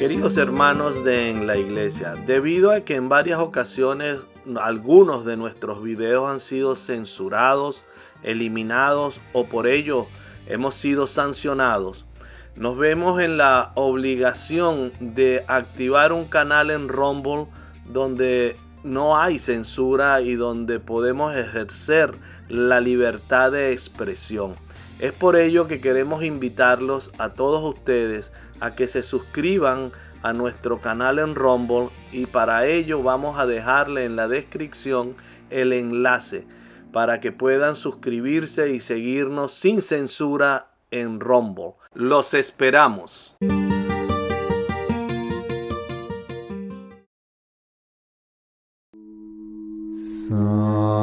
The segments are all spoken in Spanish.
Queridos hermanos de En la Iglesia, debido a que en varias ocasiones algunos de nuestros videos han sido censurados, eliminados o por ello hemos sido sancionados, nos vemos en la obligación de activar un canal en Rumble donde no hay censura y donde podemos ejercer la libertad de expresión. Es por ello que queremos invitarlos a todos ustedes a que se suscriban a nuestro canal en Rumble, y para ello vamos a dejarle en la descripción el enlace para que puedan suscribirse y seguirnos sin censura en Rumble. Los esperamos. Sancte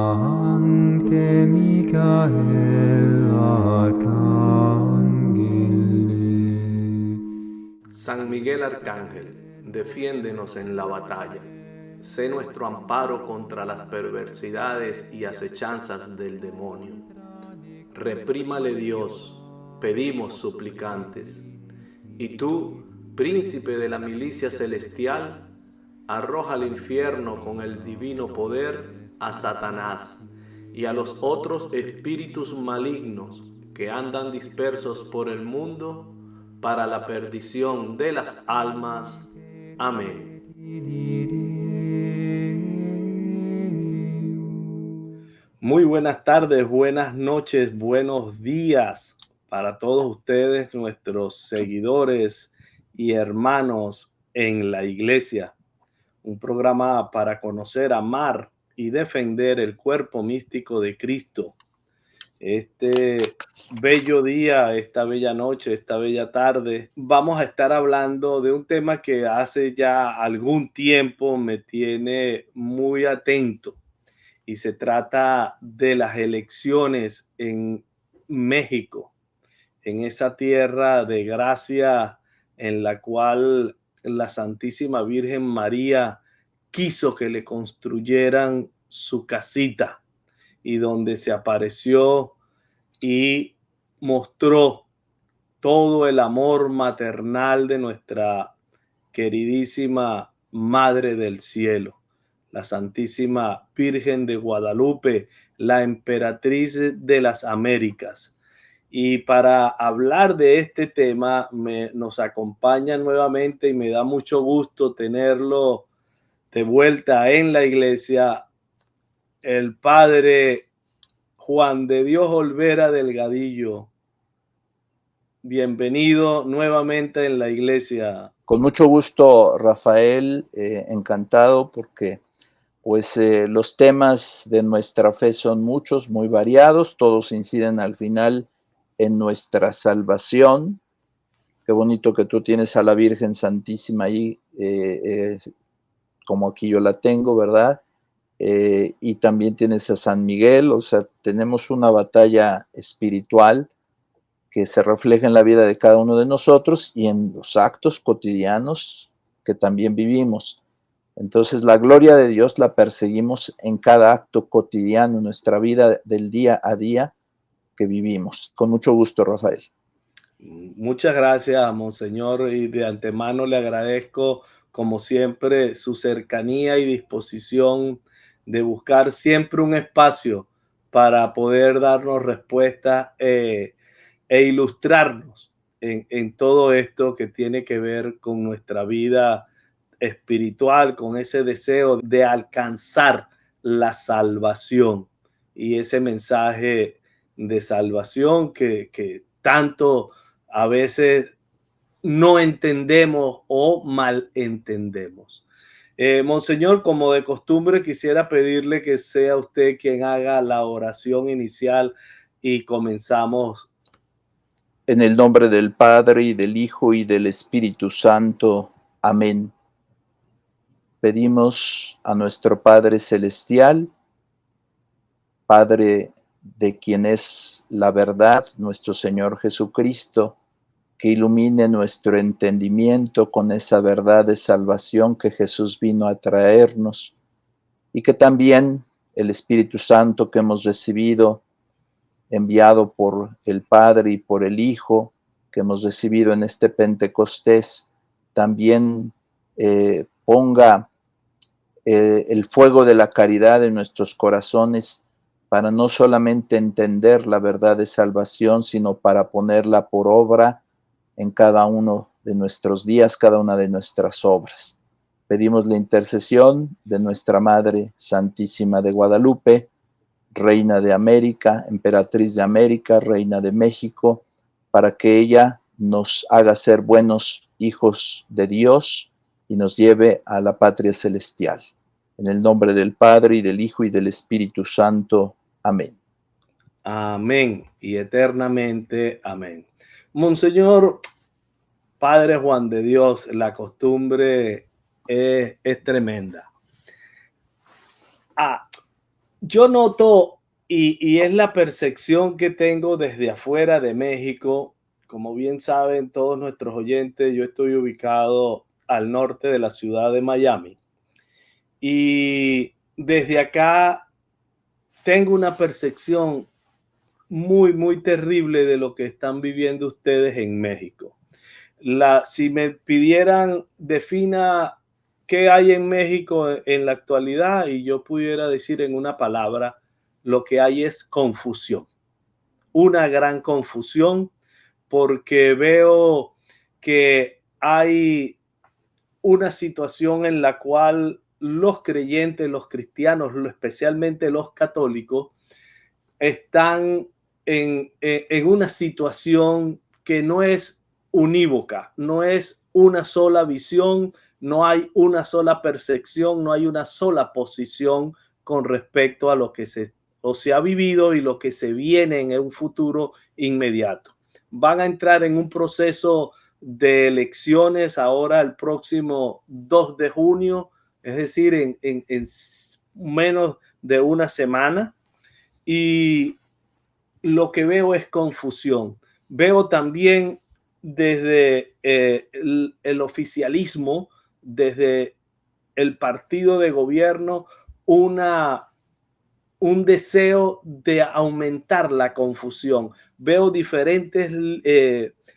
Michael Arcangeli. San Miguel Arcángel, defiéndenos en la batalla. Sé nuestro amparo contra las perversidades y acechanzas del demonio. Reprímale Dios, pedimos suplicantes. Y tú, príncipe de la milicia celestial, arroja al infierno con el divino poder a Satanás y a los otros espíritus malignos que andan dispersos por el mundo para la perdición de las almas. Amén. Muy buenas tardes, buenas noches, buenos días para todos ustedes, nuestros seguidores y hermanos en la iglesia. Un programa para conocer, amar y defender el cuerpo místico de Cristo. Este bello día, esta bella noche, esta bella tarde, vamos a estar hablando de un tema que hace ya algún tiempo me tiene muy atento, y se trata de las elecciones en México, en esa tierra de gracia en la cual la Santísima Virgen María quiso que le construyeran su casita, y donde se apareció y mostró todo el amor maternal de nuestra queridísima Madre del Cielo, la Santísima Virgen de Guadalupe, la emperatriz de las Américas. Y para hablar de este tema nos acompaña nuevamente, y me da mucho gusto tenerlo de vuelta en la iglesia, el padre Juan de Dios Olvera Delgadillo. Bienvenido nuevamente en la iglesia. Con mucho gusto, Rafael, encantado porque los temas de nuestra fe son muchos, muy variados, todos inciden al final en nuestra salvación. Qué bonito que tú tienes a la Virgen Santísima ahí, como aquí yo la tengo, ¿verdad? Y también tienes a San Miguel, o sea, tenemos una batalla espiritual que se refleja en la vida de cada uno de nosotros y en los actos cotidianos que también vivimos. Entonces, la gloria de Dios la perseguimos en cada acto cotidiano, en nuestra vida del día a día que vivimos. Con mucho gusto, Rafael. Muchas gracias, Monseñor, y de antemano le agradezco, como siempre, su cercanía y disposición de buscar siempre un espacio para poder darnos respuestas e ilustrarnos en todo esto que tiene que ver con nuestra vida espiritual, con ese deseo de alcanzar la salvación y ese mensaje de salvación que tanto a veces no entendemos o malentendemos. Monseñor, como de costumbre, quisiera pedirle que sea usted quien haga la oración inicial y comenzamos. En el nombre del Padre, y del Hijo, y del Espíritu Santo. Amén. Pedimos a nuestro Padre Celestial, Padre de quien es la verdad, nuestro Señor Jesucristo, que ilumine nuestro entendimiento con esa verdad de salvación que Jesús vino a traernos, y que también el Espíritu Santo que hemos recibido, enviado por el Padre y por el Hijo, que hemos recibido en este Pentecostés, también ponga el fuego de la caridad en nuestros corazones para no solamente entender la verdad de salvación, sino para ponerla por obra en cada uno de nuestros días, cada una de nuestras obras. Pedimos la intercesión de nuestra Madre Santísima de Guadalupe, Reina de América, Emperatriz de América, Reina de México, para que ella nos haga ser buenos hijos de Dios y nos lleve a la patria celestial. En el nombre del Padre, y del Hijo, y del Espíritu Santo. Amén. Amén y eternamente amén. Monseñor Padre Juan de Dios, la costumbre es tremenda. Yo noto, y es la percepción que tengo desde afuera de México, como bien saben todos nuestros oyentes, yo estoy ubicado al norte de la ciudad de Miami. Y desde acá tengo una percepción muy, muy terrible de lo que están viviendo ustedes en México. Si me pidieran, defina qué hay en México en la actualidad, y yo pudiera decir en una palabra, lo que hay es confusión. Una gran confusión, porque veo que hay una situación en la cual los creyentes, los cristianos, especialmente los católicos, están en una situación que no es unívoca, no es una sola visión, no hay una sola percepción, no hay una sola posición con respecto a lo que se ha vivido y lo que se viene en un futuro inmediato. Van a entrar en un proceso de elecciones ahora el próximo 2 de junio, es decir, en menos de una semana, y lo que veo es confusión. Veo también desde el oficialismo, desde el partido de gobierno, un deseo de aumentar la confusión. Veo diferentes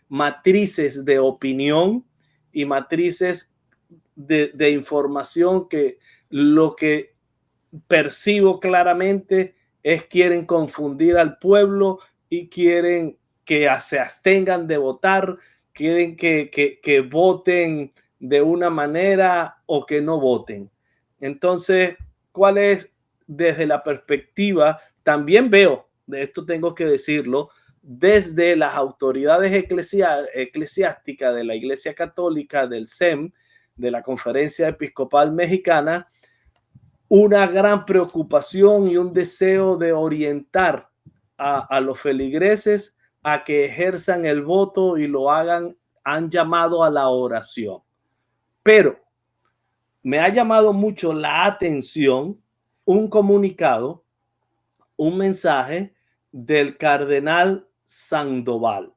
matrices de opinión y matrices de información que lo que percibo claramente es quieren confundir al pueblo y quieren que se abstengan de votar, quieren que voten de una manera o que no voten. Entonces, ¿cuál es desde la perspectiva? También veo, de esto tengo que decirlo, desde las autoridades eclesiásticas de la Iglesia Católica, del CEM, de la Conferencia Episcopal Mexicana, una gran preocupación y un deseo de orientar a los feligreses a que ejerzan el voto y lo hagan. Han llamado a la oración. Pero me ha llamado mucho la atención un comunicado, un mensaje del cardenal Sandoval,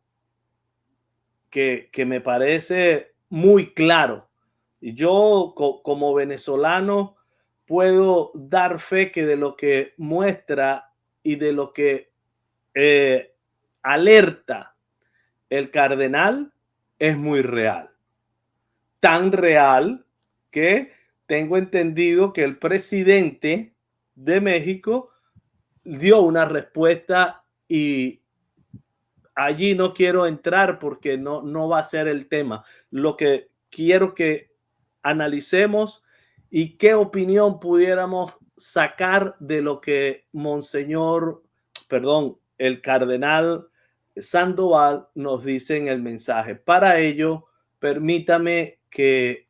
que me parece muy claro. Y yo, como venezolano, puedo dar fe que de lo que muestra y de lo que alerta el cardenal es muy real. Tan real que tengo entendido que el presidente de México dio una respuesta, y allí no quiero entrar porque no va a ser el tema. Lo que quiero que analicemos y qué opinión pudiéramos sacar de lo que el cardenal Sandoval nos dice en el mensaje. Para ello, permítame que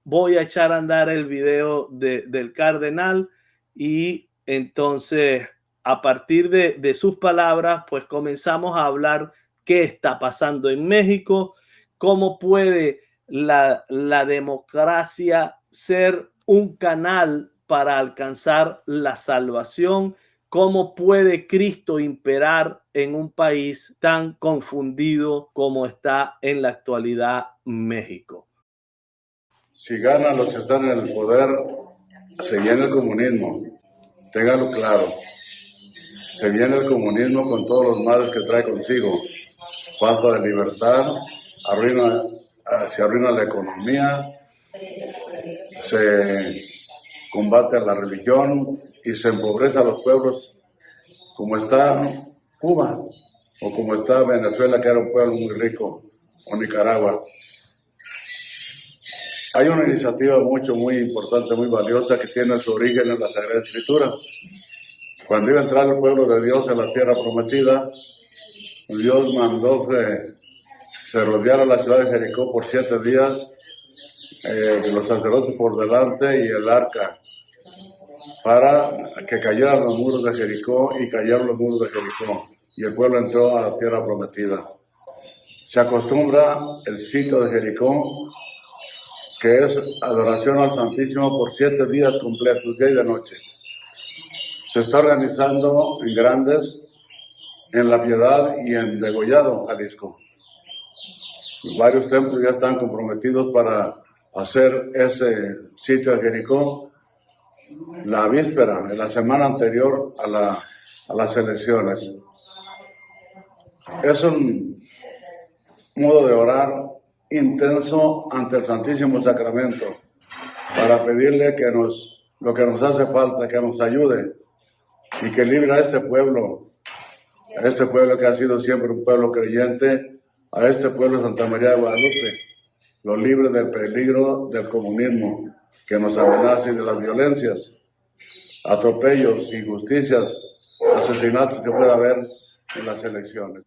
voy a echar a andar el video del cardenal, y entonces a partir de sus palabras, pues comenzamos a hablar qué está pasando en México, cómo puede la democracia ser un canal para alcanzar la salvación, cómo puede Cristo imperar en un país tan confundido como está en la actualidad México. Si ganan los que están en el poder, se viene el comunismo, téngalo claro. Se viene el comunismo con todos los males que trae consigo. Falta de libertad, se arruina la economía, se combate la religión y se empobrece a los pueblos, como está Cuba o como está Venezuela, que era un pueblo muy rico, o Nicaragua. Hay una iniciativa muy importante, muy valiosa, que tiene su origen en la Sagrada Escritura. Cuando iba a entrar el pueblo de Dios en la tierra prometida, Dios mandó que se rodeara la ciudad de Jericó por 7 días, los sacerdotes por delante y el arca, para que cayeran los muros de Jericó, y cayeron los muros de Jericó, y el pueblo entró a la tierra prometida. Se acostumbra el sitio de Jericó, que es adoración al Santísimo por 7 días completos, día y de noche. Se está organizando en Grandes, en La Piedad y en Degollado, Jalisco. Varios templos ya están comprometidos para hacer ese sitio de Jericó la víspera, en la semana anterior a las elecciones. Es un modo de orar intenso ante el Santísimo Sacramento para pedirle que lo que nos hace falta, que nos ayude y que libre a este pueblo que ha sido siempre un pueblo creyente, a este pueblo de Santa María de Guadalupe, lo libre del peligro del comunismo que nos amenaza y de las violencias, atropellos, injusticias, asesinatos que pueda haber en las elecciones.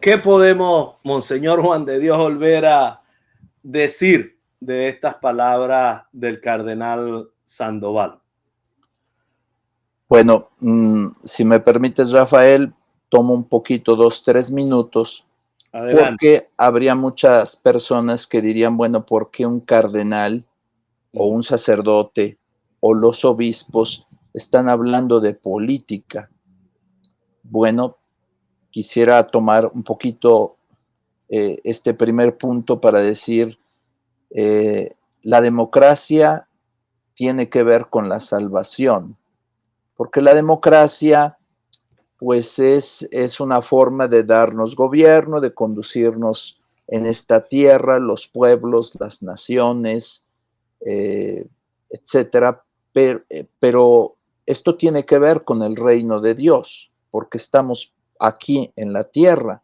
¿Qué podemos, Monseñor Juan de Dios Olvera, decir de estas palabras del cardenal Sandoval? Bueno, si me permites, Rafael, tomo un poquito, 2-3 minutos. Adelante. Porque habría muchas personas que dirían, bueno, ¿por qué un cardenal o un sacerdote o los obispos están hablando de política? Bueno, quisiera tomar un poquito este primer punto para decir, la democracia tiene que ver con la salvación, porque la democracia pues es una forma de darnos gobierno, de conducirnos en esta tierra, los pueblos, las naciones, etcétera, pero esto tiene que ver con el reino de Dios, porque estamos aquí en la tierra.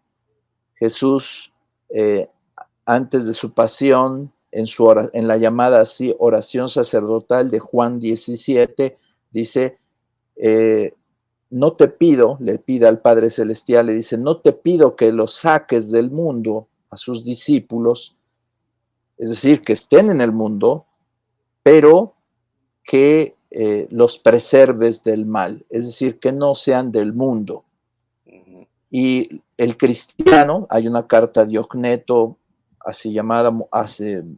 Jesús, antes de su pasión, en la llamada así oración sacerdotal de Juan 17, dice, no te pido, le pide al Padre Celestial, le dice, no te pido que los saques del mundo a sus discípulos, es decir, que estén en el mundo, pero que los preserves del mal, es decir, que no sean del mundo. Y el cristiano, hay una carta de Diogneto, así llamada,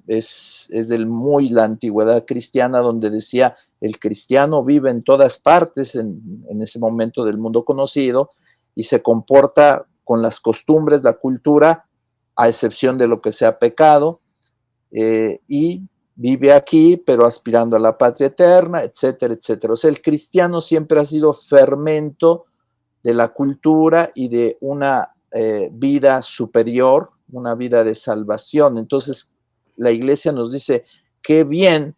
es de la antigüedad cristiana, donde decía, el cristiano vive en todas partes, en ese momento del mundo conocido, y se comporta con las costumbres, la cultura, a excepción de lo que sea pecado, y vive aquí, pero aspirando a la patria eterna, etcétera, etcétera. O sea, el cristiano siempre ha sido fermento de la cultura y de una vida superior, una vida de salvación. Entonces, la Iglesia nos dice, qué bien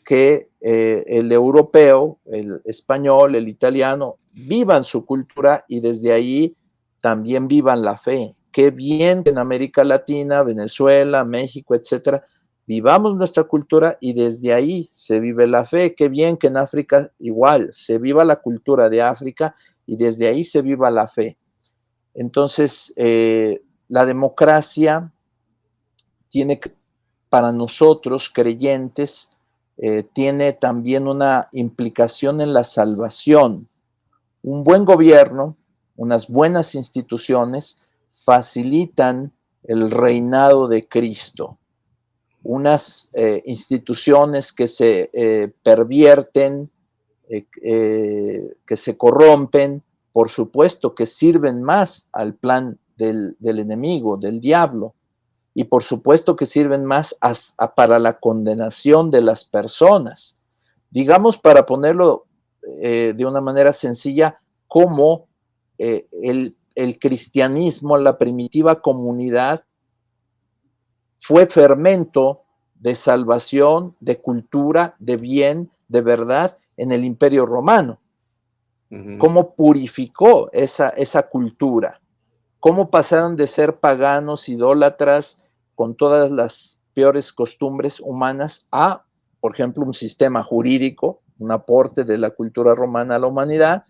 que el europeo, el español, el italiano, vivan su cultura y desde ahí también vivan la fe. Qué bien que en América Latina, Venezuela, México, etcétera, vivamos nuestra cultura y desde ahí se vive la fe. Qué bien que en África igual se viva la cultura de África y desde ahí se viva la fe. Entonces, la democracia tiene que, para nosotros creyentes, tiene también una implicación en la salvación. Un buen gobierno, unas buenas instituciones facilitan el reinado de Cristo. Unas instituciones que se pervierten, que se corrompen, por supuesto que sirven más al plan del enemigo, del diablo, y por supuesto que sirven más para la condenación de las personas. Digamos, para ponerlo de una manera sencilla, como el cristianismo, la primitiva comunidad, fue fermento de salvación, de cultura, de bien, de verdad en el Imperio Romano. Cómo purificó esa cultura, cómo pasaron de ser paganos, idólatras, con todas las peores costumbres humanas, a, por ejemplo, un sistema jurídico, un aporte de la cultura romana a la humanidad,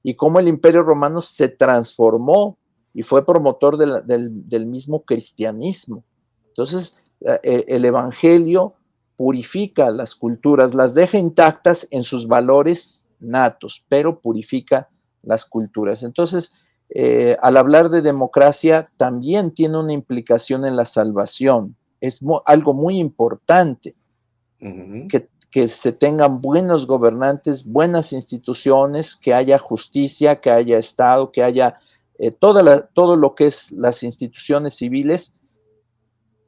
y cómo el Imperio Romano se transformó y fue promotor del mismo cristianismo. Entonces, el Evangelio purifica las culturas, las deja intactas en sus valores natos, pero purifica las culturas. Entonces, al hablar de democracia, también tiene una implicación en la salvación. Es algo muy importante que se tengan buenos gobernantes, buenas instituciones, que haya justicia, que haya Estado, que haya todo lo que es las instituciones civiles,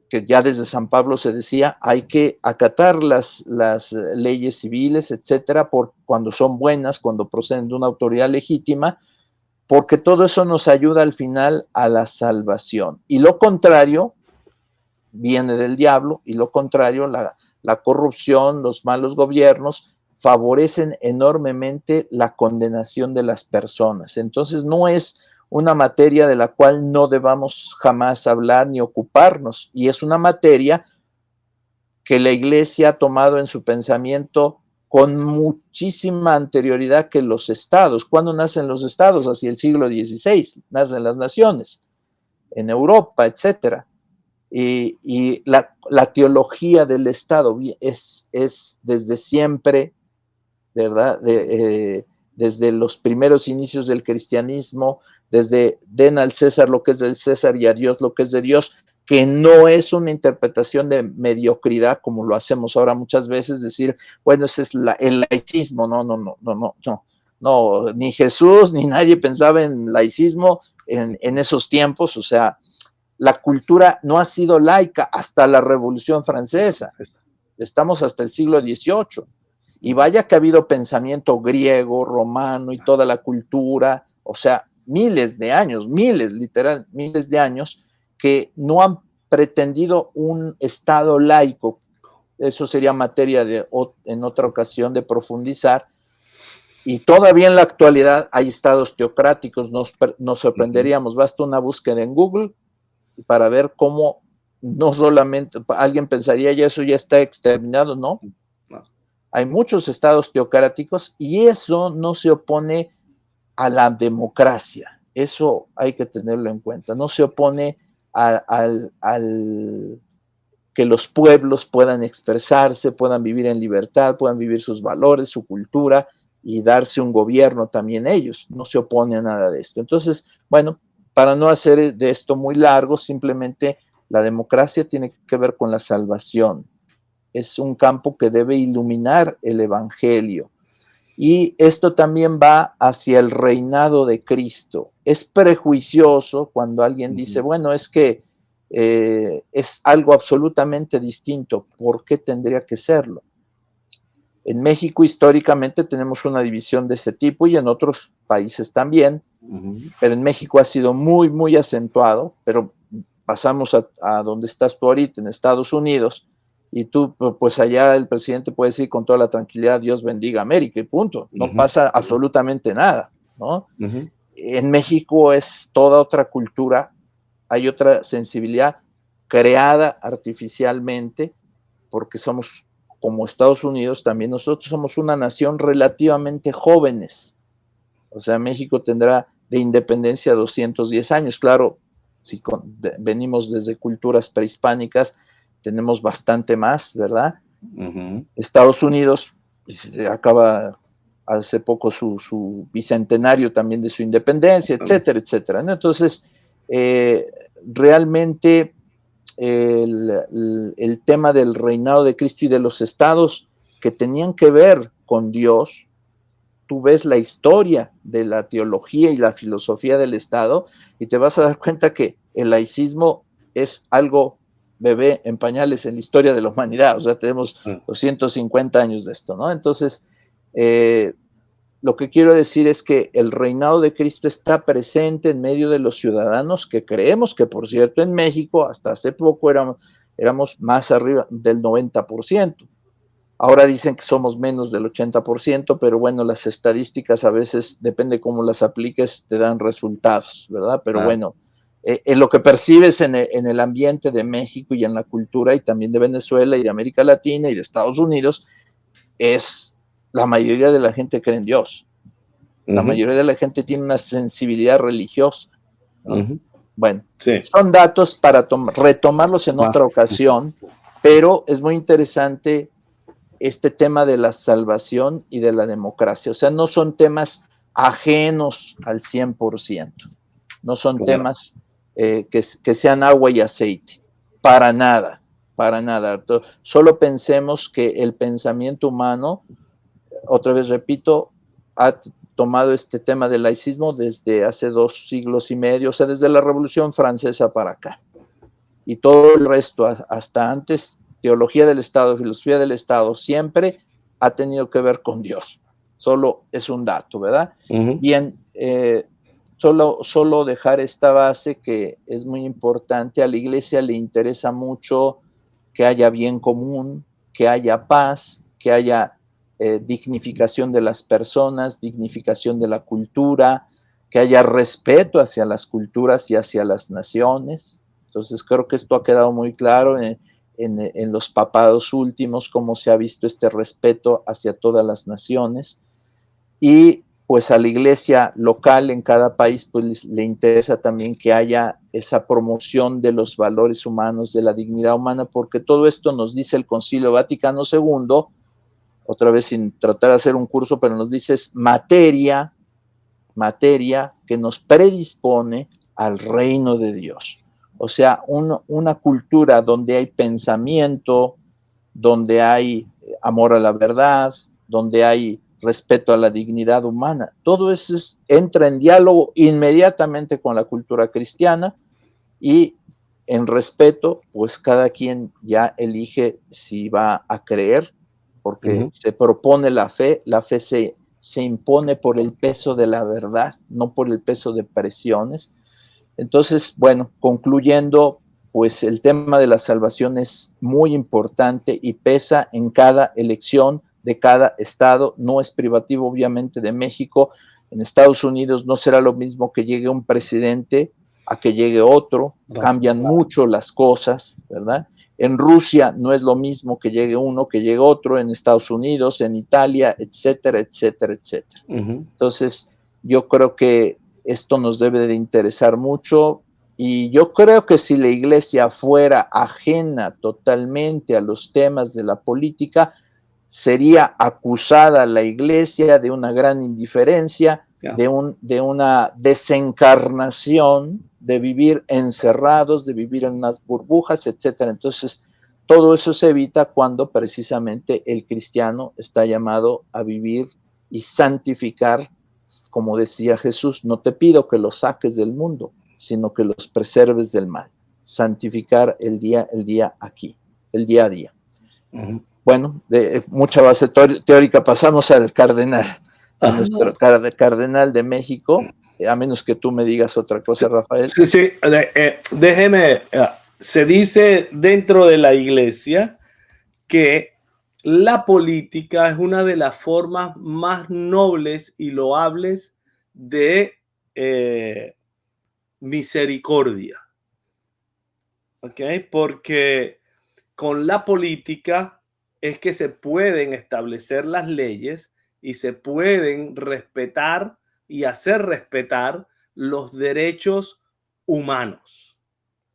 que ya desde San Pablo se decía, hay que acatar las leyes civiles, etcétera, cuando son buenas, cuando proceden de una autoridad legítima, porque todo eso nos ayuda al final a la salvación. Y lo contrario viene del diablo, y lo contrario, la corrupción, los malos gobiernos, favorecen enormemente la condenación de las personas. Entonces no es una materia de la cual no debamos jamás hablar ni ocuparnos, y es una materia que la Iglesia ha tomado en su pensamiento con muchísima anterioridad que los estados. ¿Cuándo nacen los estados? Hacia el siglo XVI, nacen las naciones, en Europa, etcétera. Y la teología del Estado es desde siempre, ¿verdad? Desde los primeros inicios del cristianismo, desde den al César lo que es del César y a Dios lo que es de Dios, que no es una interpretación de mediocridad como lo hacemos ahora muchas veces, decir, bueno, ese es el laicismo. No, ni Jesús ni nadie pensaba en laicismo en esos tiempos. O sea, la cultura no ha sido laica hasta la Revolución Francesa. Estamos hasta el siglo XVIII. Y vaya que ha habido pensamiento griego, romano y toda la cultura, o sea, miles de años, miles de años, que no han pretendido un Estado laico. Eso sería materia en otra ocasión de profundizar. Y todavía en la actualidad hay estados teocráticos, nos sorprenderíamos. Basta una búsqueda en Google para ver cómo no solamente alguien pensaría ya eso ya está exterminado, ¿no? Hay muchos estados teocráticos y eso no se opone a la democracia. Eso hay que tenerlo en cuenta. No se opone al que los pueblos puedan expresarse, puedan vivir en libertad, puedan vivir sus valores, su cultura y darse un gobierno también ellos. No se opone a nada de esto. Entonces, bueno, para no hacer de esto muy largo, simplemente la democracia tiene que ver con la salvación. Es un campo que debe iluminar el Evangelio. Y esto también va hacia el reinado de Cristo. Es prejuicioso cuando alguien dice, bueno, es que es algo absolutamente distinto. ¿Por qué tendría que serlo? En México históricamente tenemos una división de ese tipo y en otros países también, pero en México ha sido muy, muy acentuado, pero pasamos a donde estás tú ahorita, en Estados Unidos, y tú, pues allá el presidente puede decir con toda la tranquilidad, Dios bendiga América y punto, no pasa absolutamente nada, ¿no? En México es toda otra cultura, hay otra sensibilidad creada artificialmente, porque somos, como Estados Unidos, también nosotros somos una nación relativamente jóvenes. O sea, México tendrá de independencia 210 años. Claro, si venimos desde culturas prehispánicas, tenemos bastante más, ¿verdad? Estados Unidos acaba hace poco su bicentenario también de su independencia, etcétera, etcétera, ¿no? Entonces, realmente el tema del reinado de Cristo y de los estados que tenían que ver con Dios, tú ves la historia de la teología y la filosofía del Estado y te vas a dar cuenta que el laicismo es algo bebé en pañales en la historia de la humanidad. O sea, tenemos 250 años de esto, ¿no? Entonces, lo que quiero decir es que el reinado de Cristo está presente en medio de los ciudadanos que creemos que, por cierto, en México hasta hace poco éramos más arriba del 90%. Ahora dicen que somos menos del 80%, pero bueno, las estadísticas a veces, depende cómo las apliques, te dan resultados, ¿verdad? Pero bueno, en lo que percibes en el ambiente de México y en la cultura y también de Venezuela y de América Latina y de Estados Unidos, es la mayoría de la gente cree en Dios. La mayoría de la gente tiene una sensibilidad religiosa, ¿no? Bueno, Sí. son datos para retomarlos en otra ocasión, pero es muy interesante este tema de la salvación y de la democracia. O sea, no son temas ajenos al 100%, no son Claro. temas que sean agua y aceite, para nada, para nada. Solo pensemos que el pensamiento humano, otra vez repito, ha tomado este tema del laicismo desde hace 2 siglos y medio, o sea, desde la Revolución Francesa para acá. Y todo el resto, hasta antes, teología del Estado, filosofía del Estado, siempre ha tenido que ver con Dios. Solo es un dato, ¿verdad? Bien, solo dejar esta base que es muy importante. A la Iglesia le interesa mucho que haya bien común, que haya paz, que haya dignificación de las personas, dignificación de la cultura, que haya respeto hacia las culturas y hacia las naciones. Entonces creo que esto ha quedado muy claro en los papados últimos, cómo se ha visto este respeto hacia todas las naciones. Y pues a la iglesia local en cada país pues le interesa también que haya esa promoción de los valores humanos, de la dignidad humana, porque todo esto nos dice el Concilio Vaticano II, otra vez sin tratar de hacer un curso, pero nos dice es materia que nos predispone al reino de Dios. O sea, una cultura donde hay pensamiento, donde hay amor a la verdad, donde hay respeto a la dignidad humana. Todo eso entra en diálogo inmediatamente con la cultura cristiana y en respeto, pues cada quien ya elige si va a creer, porque se propone la fe se impone por el peso de la verdad, no por el peso de presiones. Entonces, bueno, concluyendo, pues el tema de la salvación es muy importante y pesa en cada elección de cada estado, no es privativo obviamente de México. En Estados Unidos no será lo mismo que llegue un presidente a que llegue otro, cambian mucho las cosas, ¿verdad? En Rusia no es lo mismo que llegue uno que llegue otro, en Estados Unidos, en Italia, etcétera, etcétera, etcétera. Entonces, yo creo que esto nos debe de interesar mucho y yo creo que si la iglesia fuera ajena totalmente a los temas de la política, sería acusada la iglesia de una gran indiferencia, de una desencarnación, de vivir encerrados, de vivir en unas burbujas, etcétera. Entonces, todo eso se evita cuando precisamente el cristiano está llamado a vivir y santificar, como decía Jesús, no te pido que los saques del mundo, sino que los preserves del mal. Santificar el día aquí, el día a día. Bueno, de mucha base teórica pasamos al cardenal, a nuestro cardenal de México, a menos que tú me digas otra cosa, Rafael. Sí, déjeme, se dice dentro de la iglesia que la política es una de las formas más nobles y loables de misericordia. ¿Ok? Porque con la política es que se pueden establecer las leyes y se pueden respetar y hacer respetar los derechos humanos.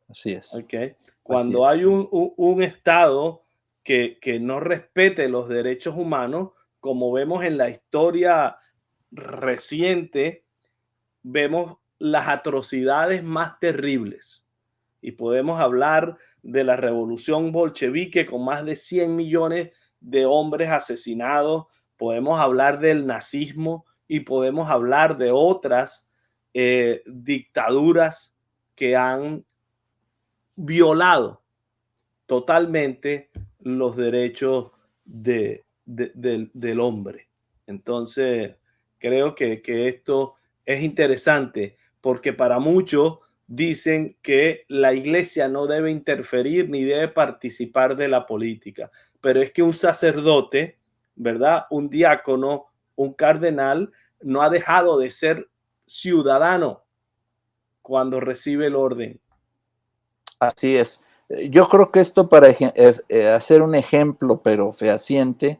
Así es. ¿Okay? Cuando hay un Estado que no respete los derechos humanos, como vemos en la historia reciente, vemos las atrocidades más terribles. Y podemos hablar de la revolución bolchevique con más de 100 millones de hombres asesinados. Podemos hablar del nazismo y podemos hablar de otras dictaduras que han violado totalmente los derechos del hombre. Entonces, creo que esto es interesante porque para muchos dicen que la iglesia no debe interferir ni debe participar de la política, pero es que un sacerdote, ¿verdad? Un diácono, un cardenal, no ha dejado de ser ciudadano cuando recibe el orden. Así es. Yo creo que esto para hacer un ejemplo, pero fehaciente,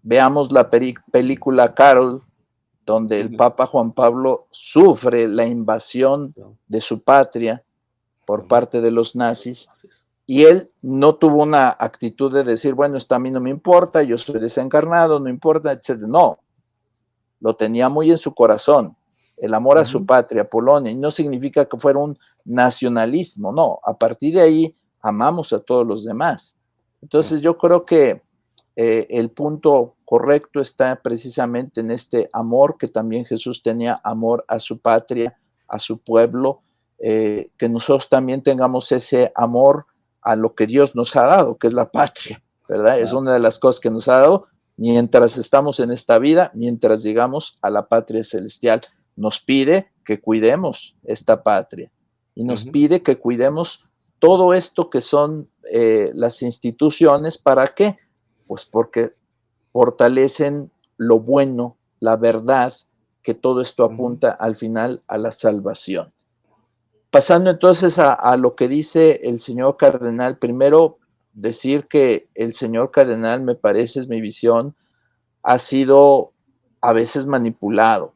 veamos la película Carol, donde el Papa Juan Pablo sufre la invasión de su patria por parte de los nazis, y él no tuvo una actitud de decir, bueno, esto a mí no me importa, yo soy desencarnado, no importa, etc. No, lo tenía muy en su corazón, el amor a su patria, Polonia, y no significa que fuera un nacionalismo, no, a partir de ahí amamos a todos los demás. Entonces yo creo que el punto correcto está precisamente en este amor que también Jesús tenía, amor a su patria, a su pueblo, que nosotros también tengamos ese amor a lo que Dios nos ha dado, que es la patria, ¿verdad? Claro. Es una de las cosas que nos ha dado mientras estamos en esta vida, mientras llegamos a la patria celestial. Nos pide que cuidemos esta patria y nos pide que cuidemos todo esto que son las instituciones. ¿Para qué? Pues porque fortalecen lo bueno, la verdad, que todo esto apunta al final a la salvación. Pasando entonces a lo que dice el señor cardenal, primero decir que el señor cardenal, me parece, es mi visión, ha sido a veces manipulado.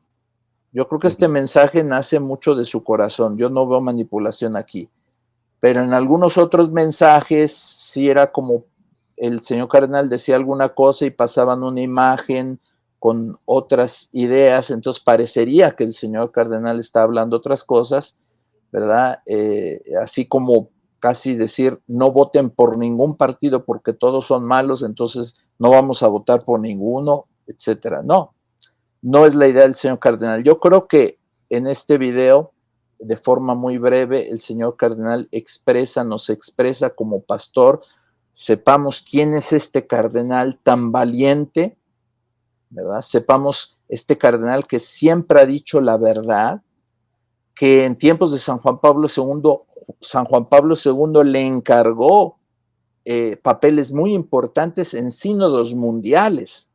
Yo creo que este mensaje nace mucho de su corazón, yo no veo manipulación aquí, pero en algunos otros mensajes sí era como el señor cardenal decía alguna cosa y pasaban una imagen con otras ideas, entonces parecería que el señor cardenal está hablando otras cosas, ¿verdad? Así como casi decir, no voten por ningún partido porque todos son malos, entonces no vamos a votar por ninguno, etcétera. No, no es la idea del señor cardenal. Yo creo que en este video, de forma muy breve, el señor cardenal nos expresa como pastor, sepamos quién es este cardenal tan valiente, ¿verdad? Sepamos este cardenal que siempre ha dicho la verdad, que en tiempos de San Juan Pablo II le encargó papeles muy importantes en sínodos mundiales,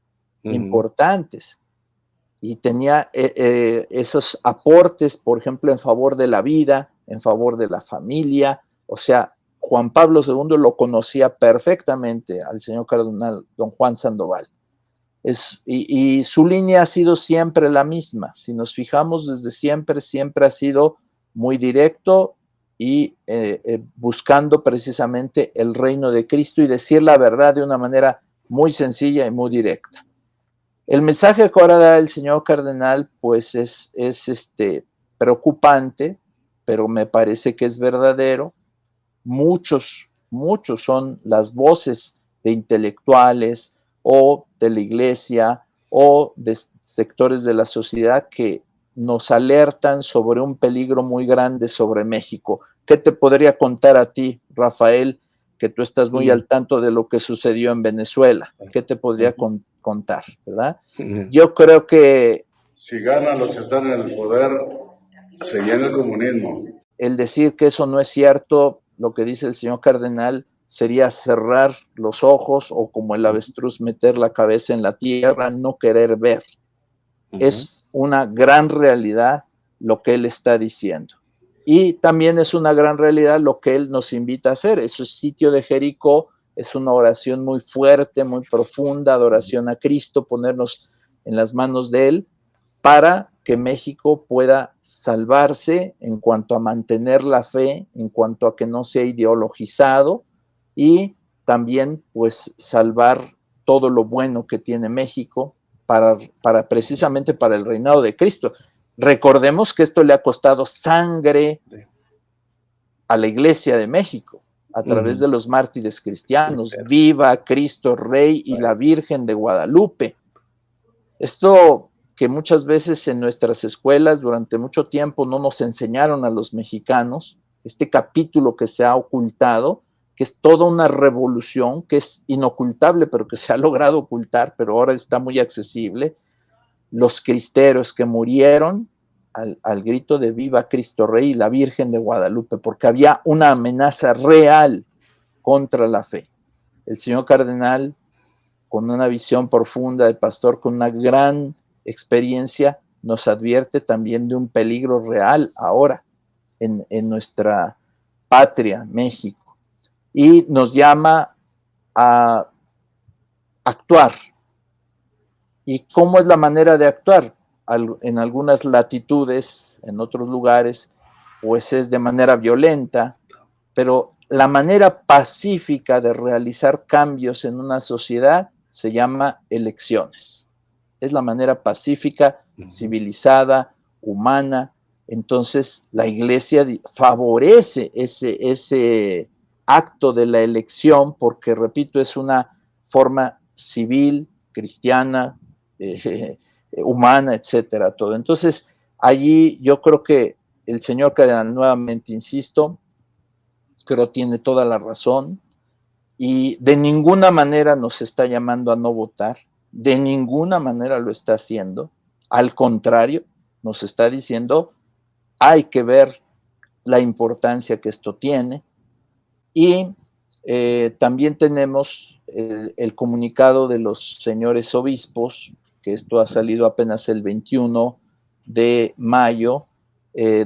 importantes, y tenía esos aportes, por ejemplo, en favor de la vida, en favor de la familia. O sea, Juan Pablo II lo conocía perfectamente al señor cardenal don Juan Sandoval. Y su línea ha sido siempre la misma. Si nos fijamos desde siempre, siempre ha sido muy directo y buscando precisamente el reino de Cristo y decir la verdad de una manera muy sencilla y muy directa. El mensaje que ahora da el señor cardenal, pues es preocupante, pero me parece que es verdadero. Muchos son las voces de intelectuales o de la iglesia o de sectores de la sociedad que nos alertan sobre un peligro muy grande sobre México. ¿Qué te podría contar a ti, Rafael, que tú estás muy al tanto de lo que sucedió en Venezuela? ¿Qué te podría contar, verdad? Yo creo que si ganan los que están en el poder, se llena el comunismo. El decir que eso no es cierto, lo que dice el señor cardenal, sería cerrar los ojos o como el avestruz meter la cabeza en la tierra, no querer ver. Es una gran realidad lo que él está diciendo. Y también es una gran realidad lo que él nos invita a hacer. Eso es sitio de Jericó, es una oración muy fuerte, muy profunda, adoración a Cristo, ponernos en las manos de él para que México pueda salvarse en cuanto a mantener la fe, en cuanto a que no sea ideologizado y también pues salvar todo lo bueno que tiene México para precisamente para el reinado de Cristo. Recordemos que esto le ha costado sangre a la Iglesia de México a través de los mártires cristianos. Viva Cristo Rey y la Virgen de Guadalupe. Esto que muchas veces en nuestras escuelas durante mucho tiempo no nos enseñaron a los mexicanos, este capítulo que se ha ocultado, que es toda una revolución, que es inocultable, pero que se ha logrado ocultar, pero ahora está muy accesible, los cristeros que murieron al grito de Viva Cristo Rey y la Virgen de Guadalupe, porque había una amenaza real contra la fe. El señor cardenal, con una visión profunda de pastor, con una gran experiencia, nos advierte también de un peligro real ahora en nuestra patria, México, y nos llama a actuar. ¿Y cómo es la manera de actuar? En algunas latitudes, en otros lugares, pues es de manera violenta, pero la manera pacífica de realizar cambios en una sociedad se llama elecciones. Es la manera pacífica, civilizada, humana. Entonces la Iglesia favorece ese acto de la elección porque, repito, es una forma civil, cristiana, humana, etcétera, todo. Entonces, allí yo creo que el señor cardenal, nuevamente insisto, creo tiene toda la razón y de ninguna manera nos está llamando a no votar, de ninguna manera lo está haciendo, al contrario, nos está diciendo hay que ver la importancia que esto tiene y también tenemos el comunicado de los señores obispos, que esto ha salido apenas el 21 de mayo,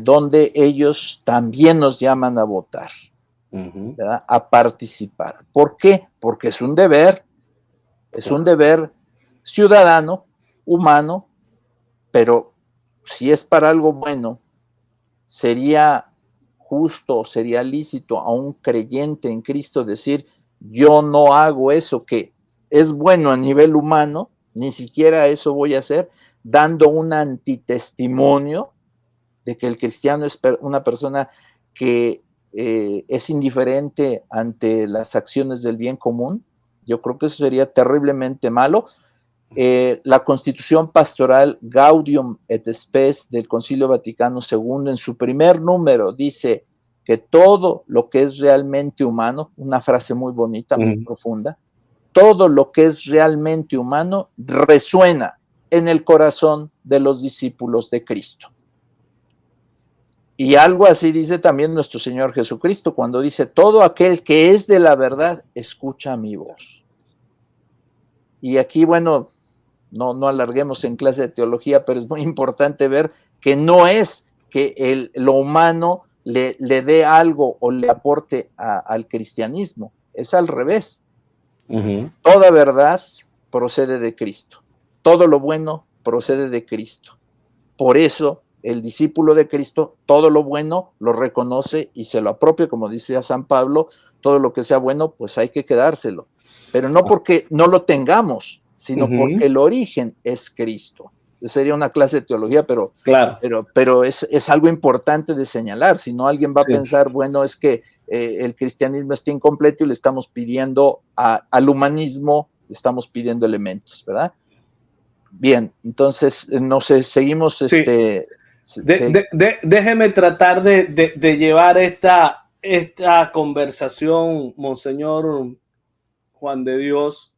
donde ellos también nos llaman a votar, ¿verdad? A participar. ¿Por qué? Porque es un deber ciudadano, humano, pero si es para algo bueno, sería justo, sería lícito a un creyente en Cristo decir, yo no hago eso que es bueno a nivel humano, ni siquiera eso voy a hacer, dando un antitestimonio de que el cristiano es una persona que es indiferente ante las acciones del bien común. Yo creo que eso sería terriblemente malo. La Constitución Pastoral Gaudium et Spes del Concilio Vaticano II, en su primer número, dice que todo lo que es realmente humano, una frase muy bonita, muy profunda, todo lo que es realmente humano resuena en el corazón de los discípulos de Cristo. Y algo así dice también nuestro Señor Jesucristo cuando dice, todo aquel que es de la verdad, escucha mi voz. Y aquí, bueno, no alarguemos en clase de teología, pero es muy importante ver que no es que lo humano le dé algo o le aporte al cristianismo, es al revés. Toda verdad procede de Cristo, todo lo bueno procede de Cristo. Por eso el discípulo de Cristo, todo lo bueno lo reconoce y se lo apropia, como dice San Pablo, todo lo que sea bueno, pues hay que quedárselo. Pero no porque no lo tengamos, sino porque el origen es Cristo. Sería una clase de teología, pero, claro. pero es algo importante de señalar. Si no, alguien va a pensar, bueno, es que el cristianismo está incompleto y le estamos pidiendo al humanismo, le estamos pidiendo elementos, ¿verdad? Bien, entonces, no sé, seguimos. Sí. Déjeme tratar de llevar esta conversación, Monseñor Juan de Dios,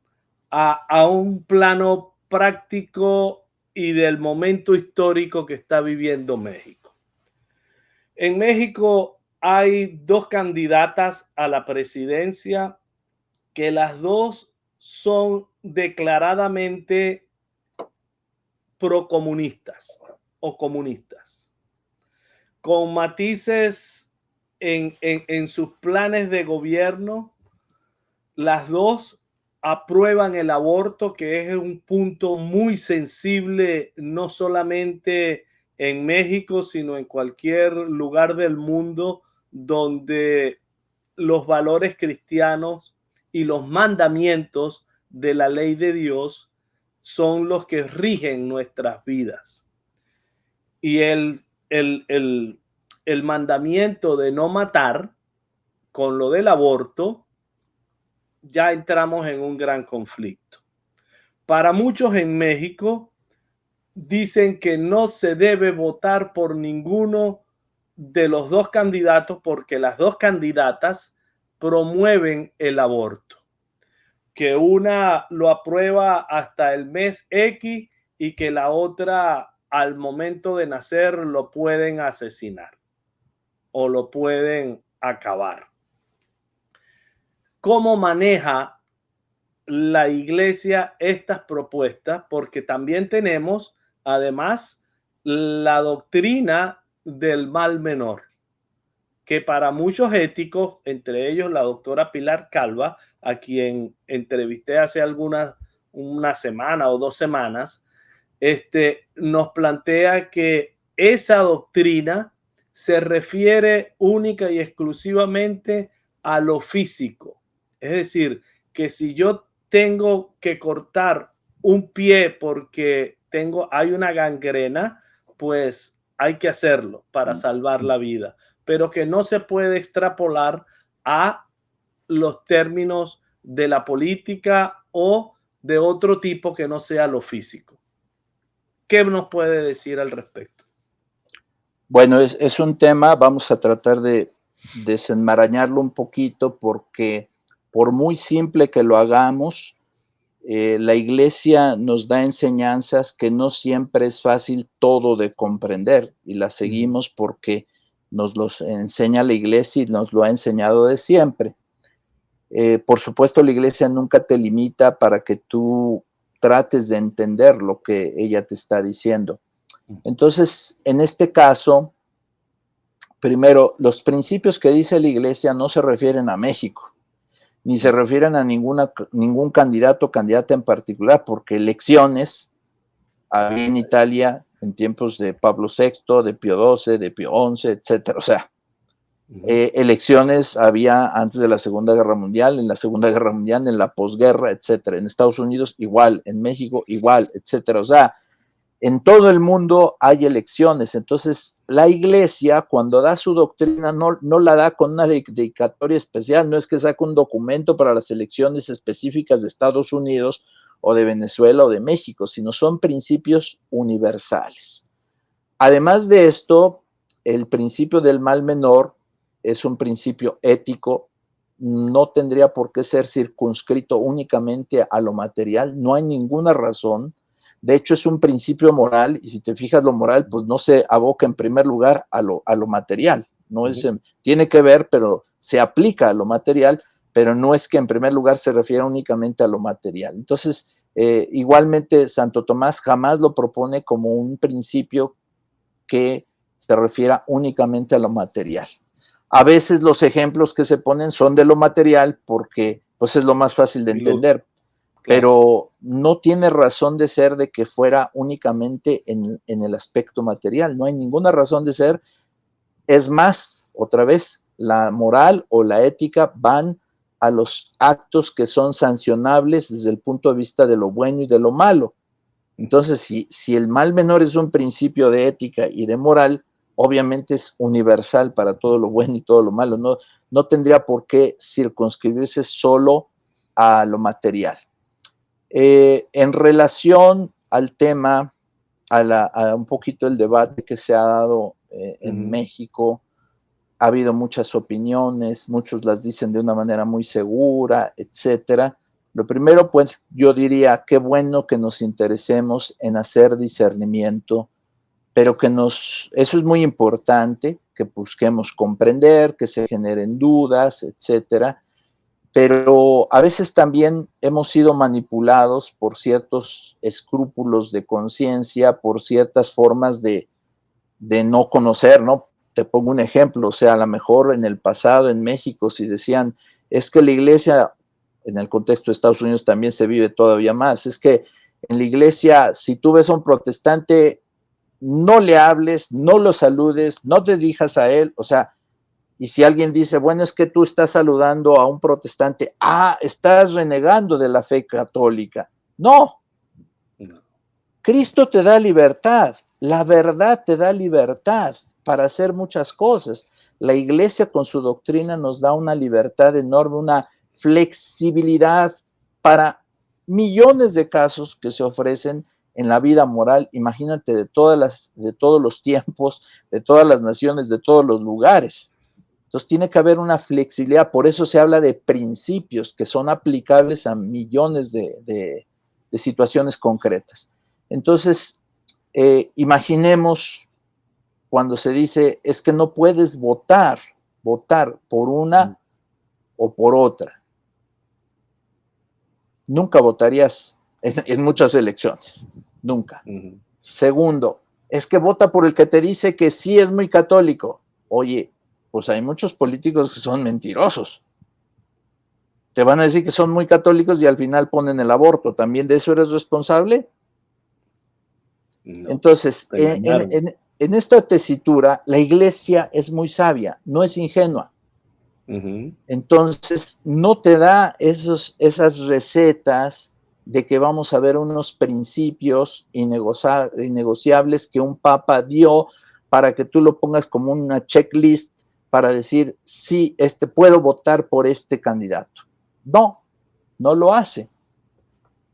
a un plano práctico y del momento histórico que está viviendo México. En México hay dos candidatas a la presidencia que las dos son declaradamente procomunistas o comunistas, con matices en sus planes de gobierno. Las dos aprueban el aborto, que es un punto muy sensible, no solamente en México, sino en cualquier lugar del mundo donde los valores cristianos y los mandamientos de la ley de Dios son los que rigen nuestras vidas. Y el mandamiento de no matar con lo del aborto, ya entramos en un gran conflicto. Para muchos en México dicen que no se debe votar por ninguno de los dos candidatos porque las dos candidatas promueven el aborto, que una lo aprueba hasta el mes X y que la otra al momento de nacer lo pueden asesinar o lo pueden acabar. ¿Cómo maneja la iglesia estas propuestas? Porque también tenemos, además, la doctrina del mal menor, que para muchos éticos, entre ellos la doctora Pilar Calva, a quien entrevisté hace una semana o 2 semanas, nos plantea que esa doctrina se refiere única y exclusivamente a lo físico. Es decir, que si yo tengo que cortar un pie porque hay una gangrena, pues hay que hacerlo para salvar la vida, pero que no se puede extrapolar a los términos de la política o de otro tipo que no sea lo físico. ¿Qué nos puede decir al respecto? Bueno, es un tema, vamos a tratar de desenmarañarlo un poquito, porque por muy simple que lo hagamos, la iglesia nos da enseñanzas que no siempre es fácil todo de comprender, y las seguimos porque nos los enseña la iglesia y nos lo ha enseñado de siempre. Por supuesto, la iglesia nunca te limita para que tú trates de entender lo que ella te está diciendo. Entonces, en este caso, primero, los principios que dice la iglesia no se refieren a México, ni se refieren a ningún candidato o candidata en particular, porque elecciones había en Italia en tiempos de Pablo VI, de Pío XII, de Pío XI, etcétera. O sea, elecciones había antes de la Segunda Guerra Mundial, en la Segunda Guerra Mundial, en la posguerra, etcétera. En Estados Unidos igual, en México igual, etcétera. O sea, en todo el mundo hay elecciones. Entonces, la iglesia, cuando da su doctrina, no la da con una dedicatoria especial, no es que saque un documento para las elecciones específicas de Estados Unidos o de Venezuela o de México, sino son principios universales. Además de esto, el principio del mal menor es un principio ético, no tendría por qué ser circunscrito únicamente a lo material, no hay ninguna razón. De hecho, es un principio moral, y si te fijas, lo moral pues no se aboca en primer lugar a lo material, no es, tiene que ver, pero se aplica a lo material, pero no es que en primer lugar se refiera únicamente a lo material. Entonces, igualmente Santo Tomás jamás lo propone como un principio que se refiera únicamente a lo material. A veces los ejemplos que se ponen son de lo material porque pues es lo más fácil de entender, pero no tiene razón de ser de que fuera únicamente en el aspecto material, no hay ninguna razón de ser. Es más, otra vez, la moral o la ética van a los actos que son sancionables desde el punto de vista de lo bueno y de lo malo. Entonces, si el mal menor es un principio de ética y de moral, obviamente es universal para todo lo bueno y todo lo malo, no tendría por qué circunscribirse solo a lo material. En relación al tema, a un poquito el debate que se ha dado en México, ha habido muchas opiniones, muchos las dicen de una manera muy segura, etcétera. Lo primero, pues, yo diría, qué bueno que nos interesemos en hacer discernimiento, pero eso es muy importante, que busquemos comprender, que se generen dudas, etcétera. Pero a veces también hemos sido manipulados por ciertos escrúpulos de conciencia, por ciertas formas de no conocer, ¿no? Te pongo un ejemplo, o sea, a lo mejor en el pasado en México, si decían, es que la iglesia, en el contexto de Estados Unidos también se vive todavía más, es que en la iglesia, si tú ves a un protestante, no le hables, no lo saludes, no te dirijas a él, o sea, y si alguien dice, bueno, es que tú estás saludando a un protestante, estás renegando de la fe católica. No. Cristo te da libertad, la verdad te da libertad para hacer muchas cosas. La iglesia con su doctrina nos da una libertad enorme, una flexibilidad para millones de casos que se ofrecen en la vida moral. Imagínate de todos los tiempos, de todas las naciones, de todos los lugares. Entonces tiene que haber una flexibilidad, por eso se habla de principios que son aplicables a millones de situaciones concretas. Entonces, Imaginemos cuando se dice, es que no puedes votar por una o por otra. Nunca votarías en muchas elecciones, nunca. Segundo, es que vota por el que te dice que sí es muy católico. Oye, pues hay muchos políticos que son mentirosos. Te van a decir que son muy católicos y al final ponen el aborto. ¿También de eso eres responsable? No. Entonces, en esta tesitura, la iglesia es muy sabia, no es ingenua. Entonces, no te da esas recetas de que vamos a ver unos principios innegociables que un papa dio para que tú lo pongas como una checklist para decir, sí, puedo votar por este candidato. No, no lo hace,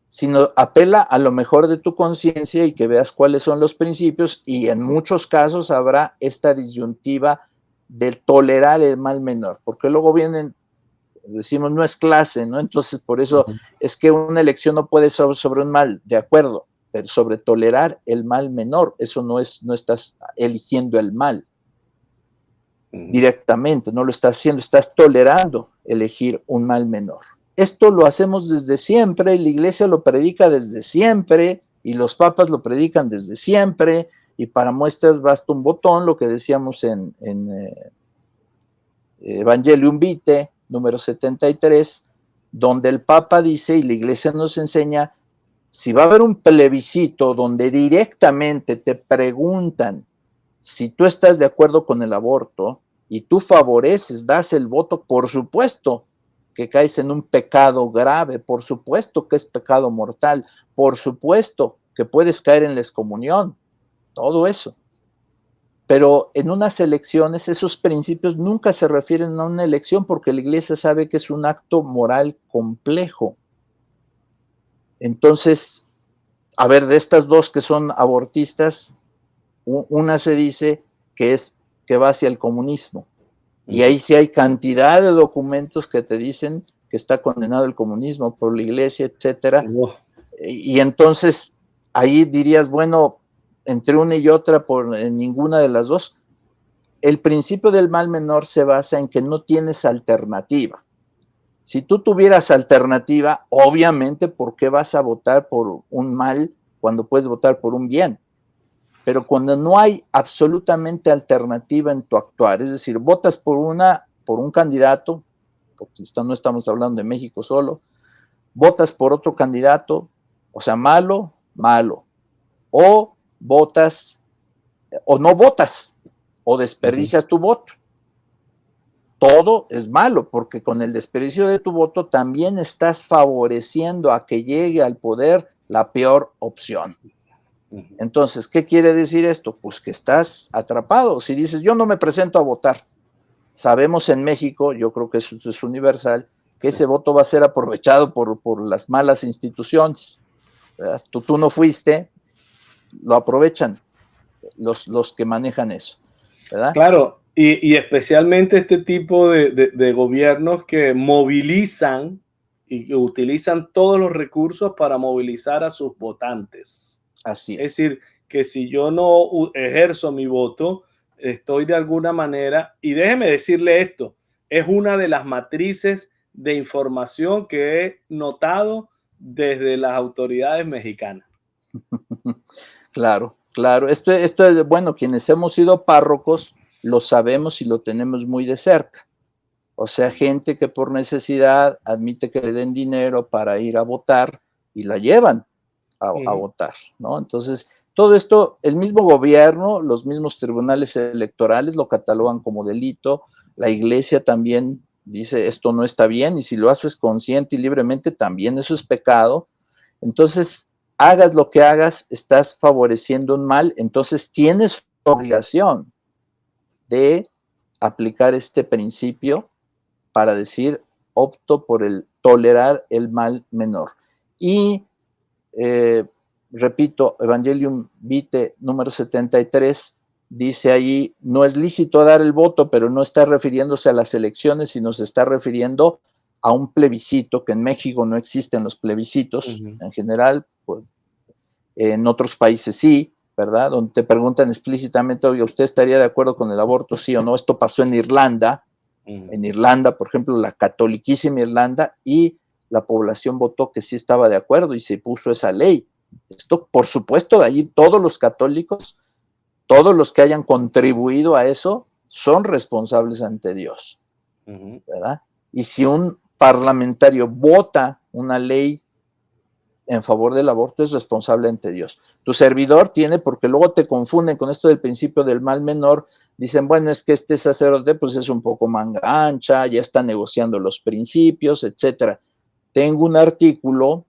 sino apela a lo mejor de tu conciencia y que veas cuáles son los principios, y en muchos casos habrá esta disyuntiva de tolerar el mal menor, porque luego vienen, decimos, no es clase, ¿no? Entonces, por eso es que una elección no puede ser sobre un mal, de acuerdo, pero sobre tolerar el mal menor, eso no estás eligiendo el mal directamente, no lo estás haciendo, estás tolerando elegir un mal menor. Esto lo hacemos desde siempre, y la iglesia lo predica desde siempre, y los papas lo predican desde siempre, y para muestras basta un botón, lo que decíamos en Evangelium Vitae, número 73, donde el Papa dice, y la iglesia nos enseña, si va a haber un plebiscito donde directamente te preguntan si tú estás de acuerdo con el aborto, y tú favoreces, das el voto, por supuesto que caes en un pecado grave, por supuesto que es pecado mortal, por supuesto que puedes caer en la excomunión, todo eso. Pero en unas elecciones esos principios nunca se refieren a una elección, porque la iglesia sabe que es un acto moral complejo. Entonces, a ver, de estas dos que son abortistas, una se dice que va hacia el comunismo, y ahí sí hay cantidad de documentos que te dicen que está condenado el comunismo por la iglesia, etcétera. Y entonces ahí dirías, bueno, entre una y otra, en ninguna de las dos. El principio del mal menor se basa en que no tienes alternativa. Si tú tuvieras alternativa, obviamente, ¿por qué vas a votar por un mal cuando puedes votar por un bien? Pero cuando no hay absolutamente alternativa en tu actuar, es decir, votas por un candidato, porque no estamos hablando de México solo, votas por otro candidato, o sea, malo, o votas, o no votas, o desperdicias tu voto. Todo es malo, porque con el desperdicio de tu voto también estás favoreciendo a que llegue al poder la peor opción. Entonces, ¿qué quiere decir esto? Pues que estás atrapado. Si dices, yo no me presento a votar, sabemos en México, yo creo que eso es universal, que ese voto va a ser aprovechado por las malas instituciones. Tú no fuiste, lo aprovechan los que manejan eso, ¿verdad? Claro, y especialmente este tipo de gobiernos que movilizan y que utilizan todos los recursos para movilizar a sus votantes. Así es. Es decir, que si yo no ejerzo mi voto, estoy de alguna manera, y déjeme decirle esto, es una de las matrices de información que he notado desde las autoridades mexicanas. Claro. Esto es, bueno, quienes hemos sido párrocos lo sabemos y lo tenemos muy de cerca. O sea, gente que por necesidad admite que le den dinero para ir a votar y la llevan a votar, ¿no? Entonces, todo esto, el mismo gobierno, los mismos tribunales electorales lo catalogan como delito, la iglesia también dice esto no está bien, y si lo haces consciente y libremente también eso es pecado. Entonces, hagas lo que hagas, estás favoreciendo un mal, entonces tienes obligación de aplicar este principio para decir, opto por el tolerar el mal menor. Y repito, Evangelium Vitae número 73 dice allí, no es lícito dar el voto, pero no está refiriéndose a las elecciones, sino se está refiriendo a un plebiscito, que en México no existen los plebiscitos en general, pues, en otros países sí, ¿verdad? Donde te preguntan explícitamente, oye, ¿usted estaría de acuerdo con el aborto, sí o no? Esto pasó en Irlanda. En Irlanda, por ejemplo, la catoliquísima Irlanda, y la población votó que sí estaba de acuerdo y se puso esa ley. Esto, por supuesto, de allí todos los católicos, todos los que hayan contribuido a eso, son responsables ante Dios, ¿verdad? Y si un parlamentario vota una ley en favor del aborto, es responsable ante Dios. Tu servidor tiene, porque luego te confunden con esto del principio del mal menor, dicen, bueno, es que este sacerdote pues es un poco manga ancha, ya está negociando los principios, etcétera. Tengo un artículo,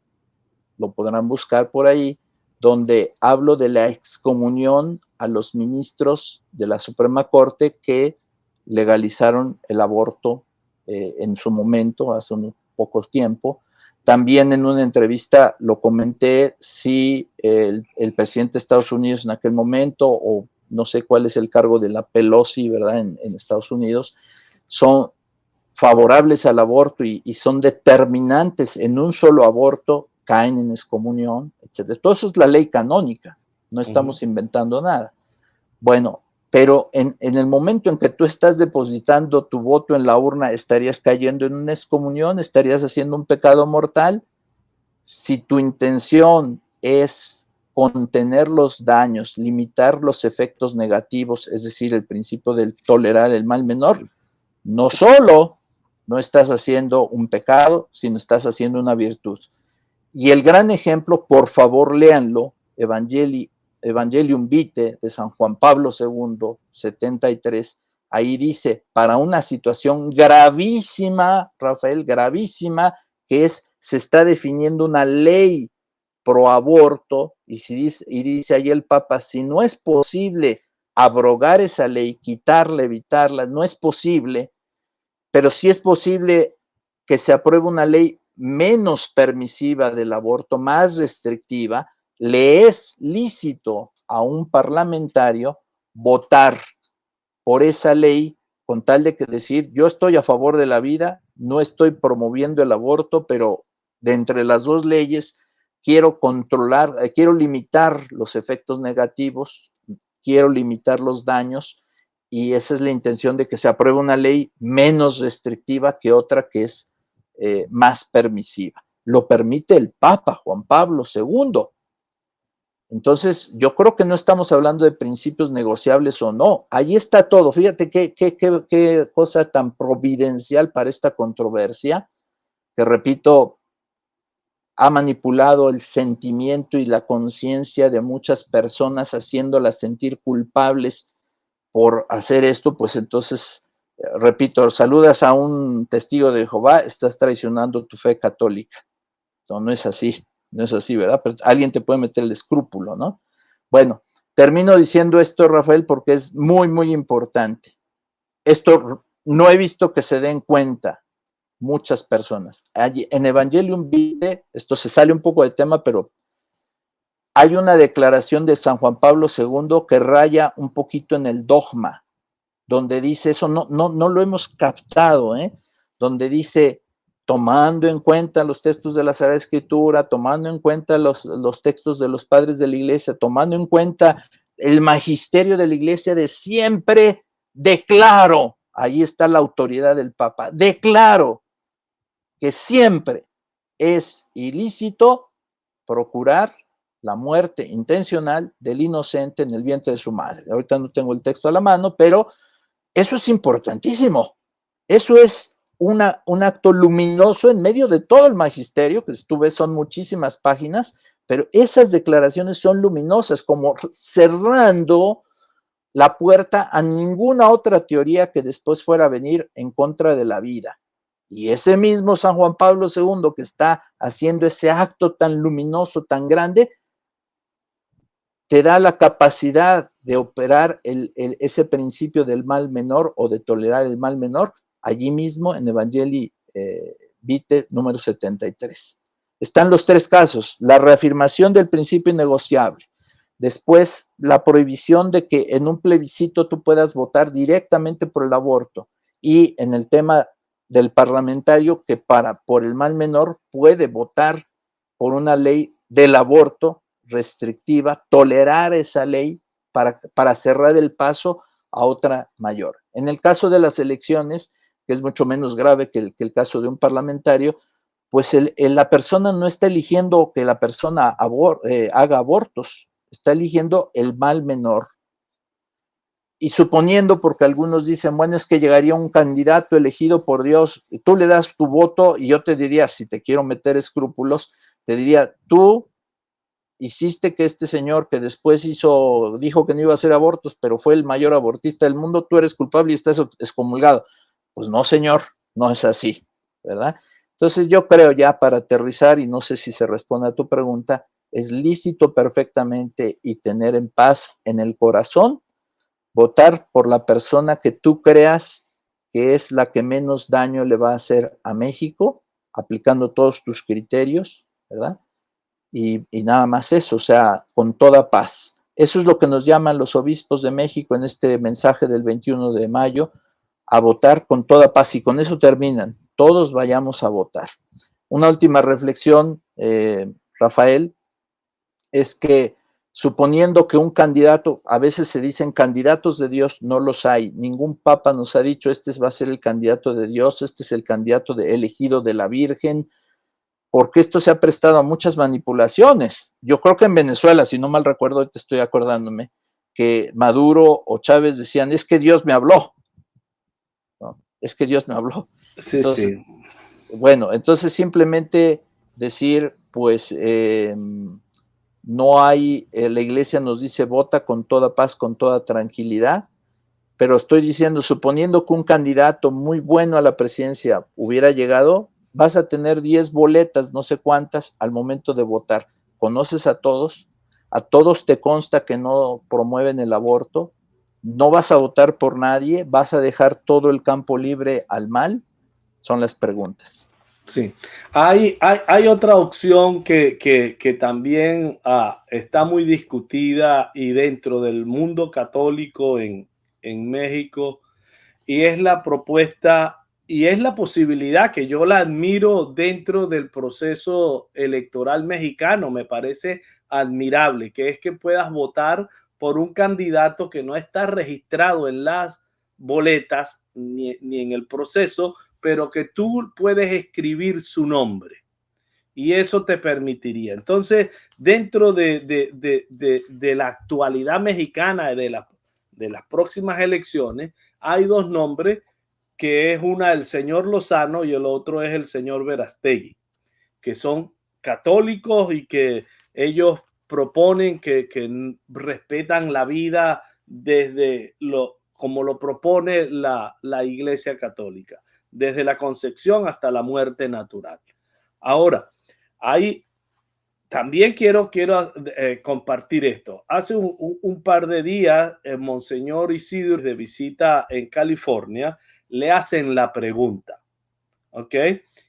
lo podrán buscar por ahí, donde hablo de la excomunión a los ministros de la Suprema Corte que legalizaron el aborto en su momento, hace un poco tiempo. También en una entrevista lo comenté, si el presidente de Estados Unidos en aquel momento, o no sé cuál es el cargo de la Pelosi, ¿verdad?, en Estados Unidos, son favorables al aborto y son determinantes en un solo aborto, caen en excomunión, etc. Todo eso es la ley canónica, no estamos inventando nada. Bueno, pero en el momento en que tú estás depositando tu voto en la urna, ¿estarías cayendo en una excomunión? ¿Estarías haciendo un pecado mortal? Si tu intención es contener los daños, limitar los efectos negativos, es decir, el principio del tolerar el mal menor, no solo no estás haciendo un pecado, sino estás haciendo una virtud. Y el gran ejemplo, por favor léanlo, Evangelium Vitae de San Juan Pablo II, 73, ahí dice, para una situación gravísima, Rafael, gravísima, que es, se está definiendo una ley pro aborto, y dice ahí el Papa, si no es posible abrogar esa ley, quitarla, evitarla, no es posible, pero sí es posible que se apruebe una ley menos permisiva del aborto, más restrictiva. Le es lícito a un parlamentario votar por esa ley con tal de que decir, yo estoy a favor de la vida, no estoy promoviendo el aborto, pero de entre las dos leyes quiero controlar, quiero limitar los efectos negativos, quiero limitar los daños, y esa es la intención de que se apruebe una ley menos restrictiva que otra que es más permisiva. Lo permite el Papa Juan Pablo II. Entonces, yo creo que no estamos hablando de principios negociables o no. Ahí está todo. Fíjate qué cosa tan providencial para esta controversia, que repito, ha manipulado el sentimiento y la conciencia de muchas personas, haciéndolas sentir culpables por hacer esto. Pues entonces, repito, saludas a un testigo de Jehová, estás traicionando tu fe católica. No es así. No es así, ¿verdad? Pero alguien te puede meter el escrúpulo, ¿no? Bueno, termino diciendo esto, Rafael, porque es muy, muy importante. Esto no he visto que se den cuenta muchas personas. En Evangelium Vitae, esto se sale un poco de tema, pero hay una declaración de San Juan Pablo II que raya un poquito en el dogma, donde dice eso, no lo hemos captado, donde dice, tomando en cuenta los textos de la Sagrada Escritura, tomando en cuenta los textos de los padres de la Iglesia, tomando en cuenta el magisterio de la Iglesia de siempre, declaro, ahí está la autoridad del Papa, declaro que siempre es ilícito procurar la muerte intencional del inocente en el vientre de su madre. Ahorita no tengo el texto a la mano, pero eso es importantísimo. Eso es un acto luminoso en medio de todo el magisterio, que tú ves son muchísimas páginas, pero esas declaraciones son luminosas, como cerrando la puerta a ninguna otra teoría que después fuera a venir en contra de la vida. Y ese mismo San Juan Pablo II que está haciendo ese acto tan luminoso, tan grande, te da la capacidad de operar ese principio del mal menor o de tolerar el mal menor allí mismo en Evangelii Vitae número 73. Están los tres casos: la reafirmación del principio innegociable, después la prohibición de que en un plebiscito tú puedas votar directamente por el aborto, y en el tema del parlamentario que por el mal menor puede votar por una ley del aborto restrictiva, tolerar esa ley para cerrar el paso a otra mayor. En el caso de las elecciones, que es mucho menos grave que el caso de un parlamentario, pues la persona no está eligiendo que la persona haga abortos, está eligiendo el mal menor. Y suponiendo, porque algunos dicen, bueno, es que llegaría un candidato elegido por Dios, y tú le das tu voto, y yo te diría, si te quiero meter escrúpulos, te diría, tú hiciste que este señor que después dijo que no iba a hacer abortos, pero fue el mayor abortista del mundo, tú eres culpable y estás excomulgado. Pues no, señor, no es así, ¿verdad? Entonces yo creo, ya para aterrizar, y no sé si se responde a tu pregunta, es lícito perfectamente y tener en paz en el corazón, votar por la persona que tú creas que es la que menos daño le va a hacer a México, aplicando todos tus criterios, ¿verdad? Y nada más eso, o sea, con toda paz. Eso es lo que nos llaman los obispos de México en este mensaje del 21 de mayo, a votar con toda paz, y con eso terminan, todos vayamos a votar. Una última reflexión, Rafael, es que suponiendo que un candidato, a veces se dicen candidatos de Dios, no los hay, ningún papa nos ha dicho, este va a ser el candidato de Dios, este es el candidato elegido de la Virgen, porque esto se ha prestado a muchas manipulaciones. Yo creo que en Venezuela, si no mal recuerdo, ahorita estoy acordándome, que Maduro o Chávez decían, es que Dios me habló, ¿no? Es que Dios me habló. Sí, Entonces, sí. bueno, entonces simplemente decir, pues, no hay, la iglesia nos dice, vota con toda paz, con toda tranquilidad, pero estoy diciendo, suponiendo que un candidato muy bueno a la presidencia hubiera llegado, vas a tener 10 boletas, no sé cuántas, al momento de votar. Conoces a todos te consta que no promueven el aborto, no vas a votar por nadie, vas a dejar todo el campo libre al mal, son las preguntas. Sí, hay otra opción que también está muy discutida y dentro del mundo católico en México, y es la propuesta y es la posibilidad que yo la admiro dentro del proceso electoral mexicano. Me parece admirable, que es que puedas votar por un candidato que no está registrado en las boletas ni en el proceso, pero que tú puedes escribir su nombre y eso te permitiría. Entonces, dentro de la actualidad mexicana, de las próximas elecciones, hay dos nombres, que es una el señor Lozano y el otro es el señor Verástegui, que son católicos y que ellos proponen que respetan la vida como lo propone la Iglesia Católica, desde la concepción hasta la muerte natural. Ahora, también quiero compartir esto. Hace un par de días, Monseñor Isidro, de visita en California, le hacen la pregunta, ¿ok?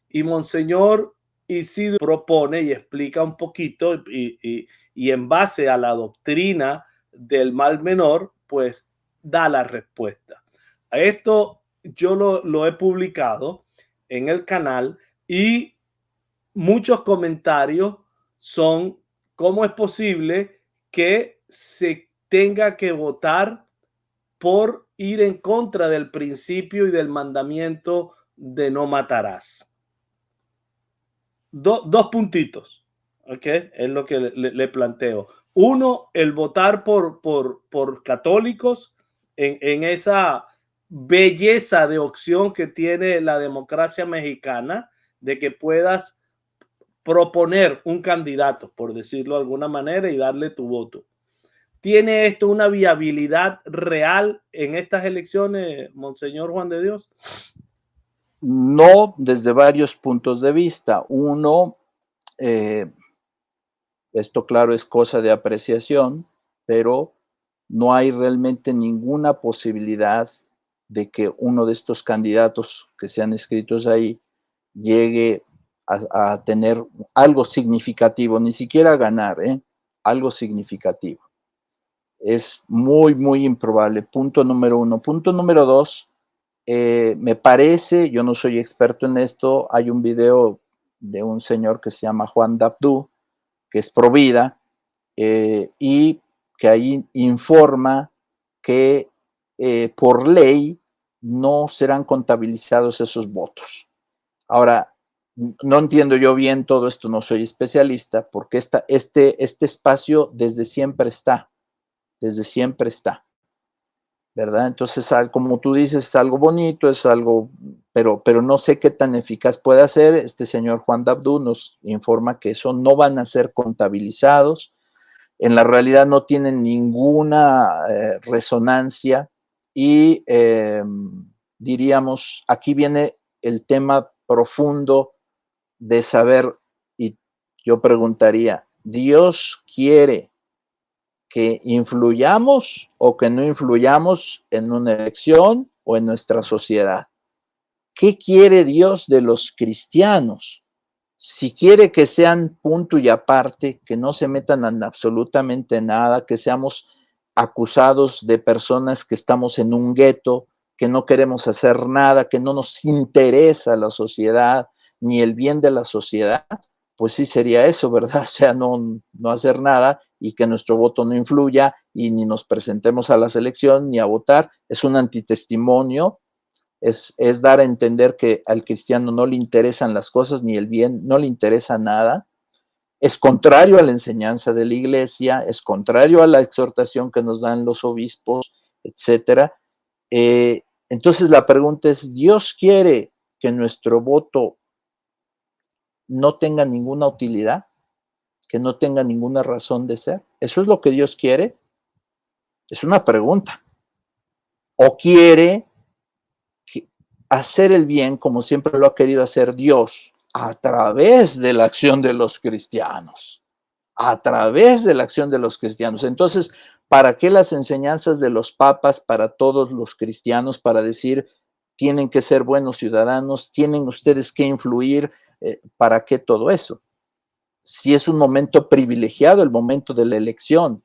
Y Monseñor Isidro propone y explica un poquito y en base a la doctrina del mal menor, pues da la respuesta. A esto yo lo he publicado en el canal y muchos comentarios son cómo es posible que se tenga que votar por ir en contra del principio y del mandamiento de no matarás. Dos puntitos, ¿ok? Es lo que le planteo. Uno, el votar por católicos en esa belleza de opción que tiene la democracia mexicana, de que puedas proponer un candidato, por decirlo de alguna manera, y darle tu voto. ¿Tiene esto una viabilidad real en estas elecciones, Monseñor Juan de Dios? No, desde varios puntos de vista. Uno, esto claro es cosa de apreciación, pero no hay realmente ninguna posibilidad de que uno de estos candidatos que sean escritos ahí llegue a tener algo significativo, ni siquiera a ganar, algo significativo. Es muy, muy improbable. Punto número uno. Punto número dos, me parece, yo no soy experto en esto, hay un video de un señor que se llama Juan Dabdú, que es pro vida, y que ahí informa que por ley no serán contabilizados esos votos. Ahora, no entiendo yo bien todo esto, no soy especialista, porque este espacio desde siempre está, ¿verdad? Entonces, como tú dices, es algo bonito, es algo, pero no sé qué tan eficaz puede ser. Este señor Juan Dabdú nos informa que eso no van a ser contabilizados, en la realidad no tienen ninguna resonancia y diríamos, aquí viene el tema profundo de saber, y yo preguntaría, ¿Dios quiere que influyamos o que no influyamos en una elección o en nuestra sociedad? ¿Qué quiere Dios de los cristianos? Si quiere que sean punto y aparte, que no se metan en absolutamente nada, que seamos acusados de personas que estamos en un gueto, que no queremos hacer nada, que no nos interesa la sociedad ni el bien de la sociedad, pues sí sería eso, ¿verdad? O sea, no hacer nada y que nuestro voto no influya y ni nos presentemos a la elección ni a votar. Es un antitestimonio. Es dar a entender que al cristiano no le interesan las cosas ni el bien, no le interesa nada. Es contrario a la enseñanza de la iglesia, es contrario a la exhortación que nos dan los obispos, etcétera. Entonces la pregunta es, ¿Dios quiere que nuestro voto no tenga ninguna utilidad, que no tenga ninguna razón de ser? ¿Eso es lo que Dios quiere? Es una pregunta. ¿O quiere hacer el bien como siempre lo ha querido hacer Dios a través de la acción de los cristianos? A través de la acción de los cristianos. Entonces, ¿para qué las enseñanzas de los papas para todos los cristianos para decir tienen que ser buenos ciudadanos, tienen ustedes que influir? ¿Para qué todo eso? Si es un momento privilegiado, el momento de la elección.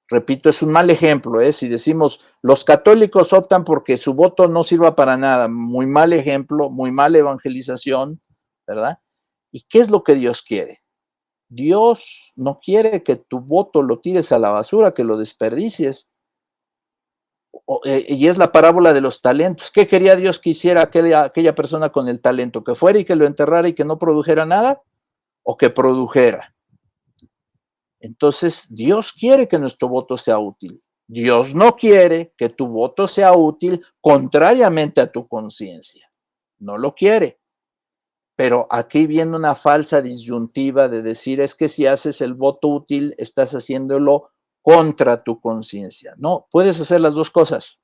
Repito, es un mal ejemplo, si decimos los católicos optan porque su voto no sirva para nada, muy mal ejemplo, muy mala evangelización, ¿verdad? ¿Y qué es lo que Dios quiere? Dios no quiere que tu voto lo tires a la basura, que lo desperdicies. Y es la parábola de los talentos. ¿Qué quería Dios que hiciera aquella persona con el talento? ¿Que fuera y que lo enterrara y que no produjera nada? ¿O que produjera? Entonces, Dios quiere que nuestro voto sea útil. Dios no quiere que tu voto sea útil contrariamente a tu conciencia. No lo quiere. Pero aquí viene una falsa disyuntiva de decir, es que si haces el voto útil, estás haciéndolo contra tu conciencia. No, puedes hacer las dos cosas.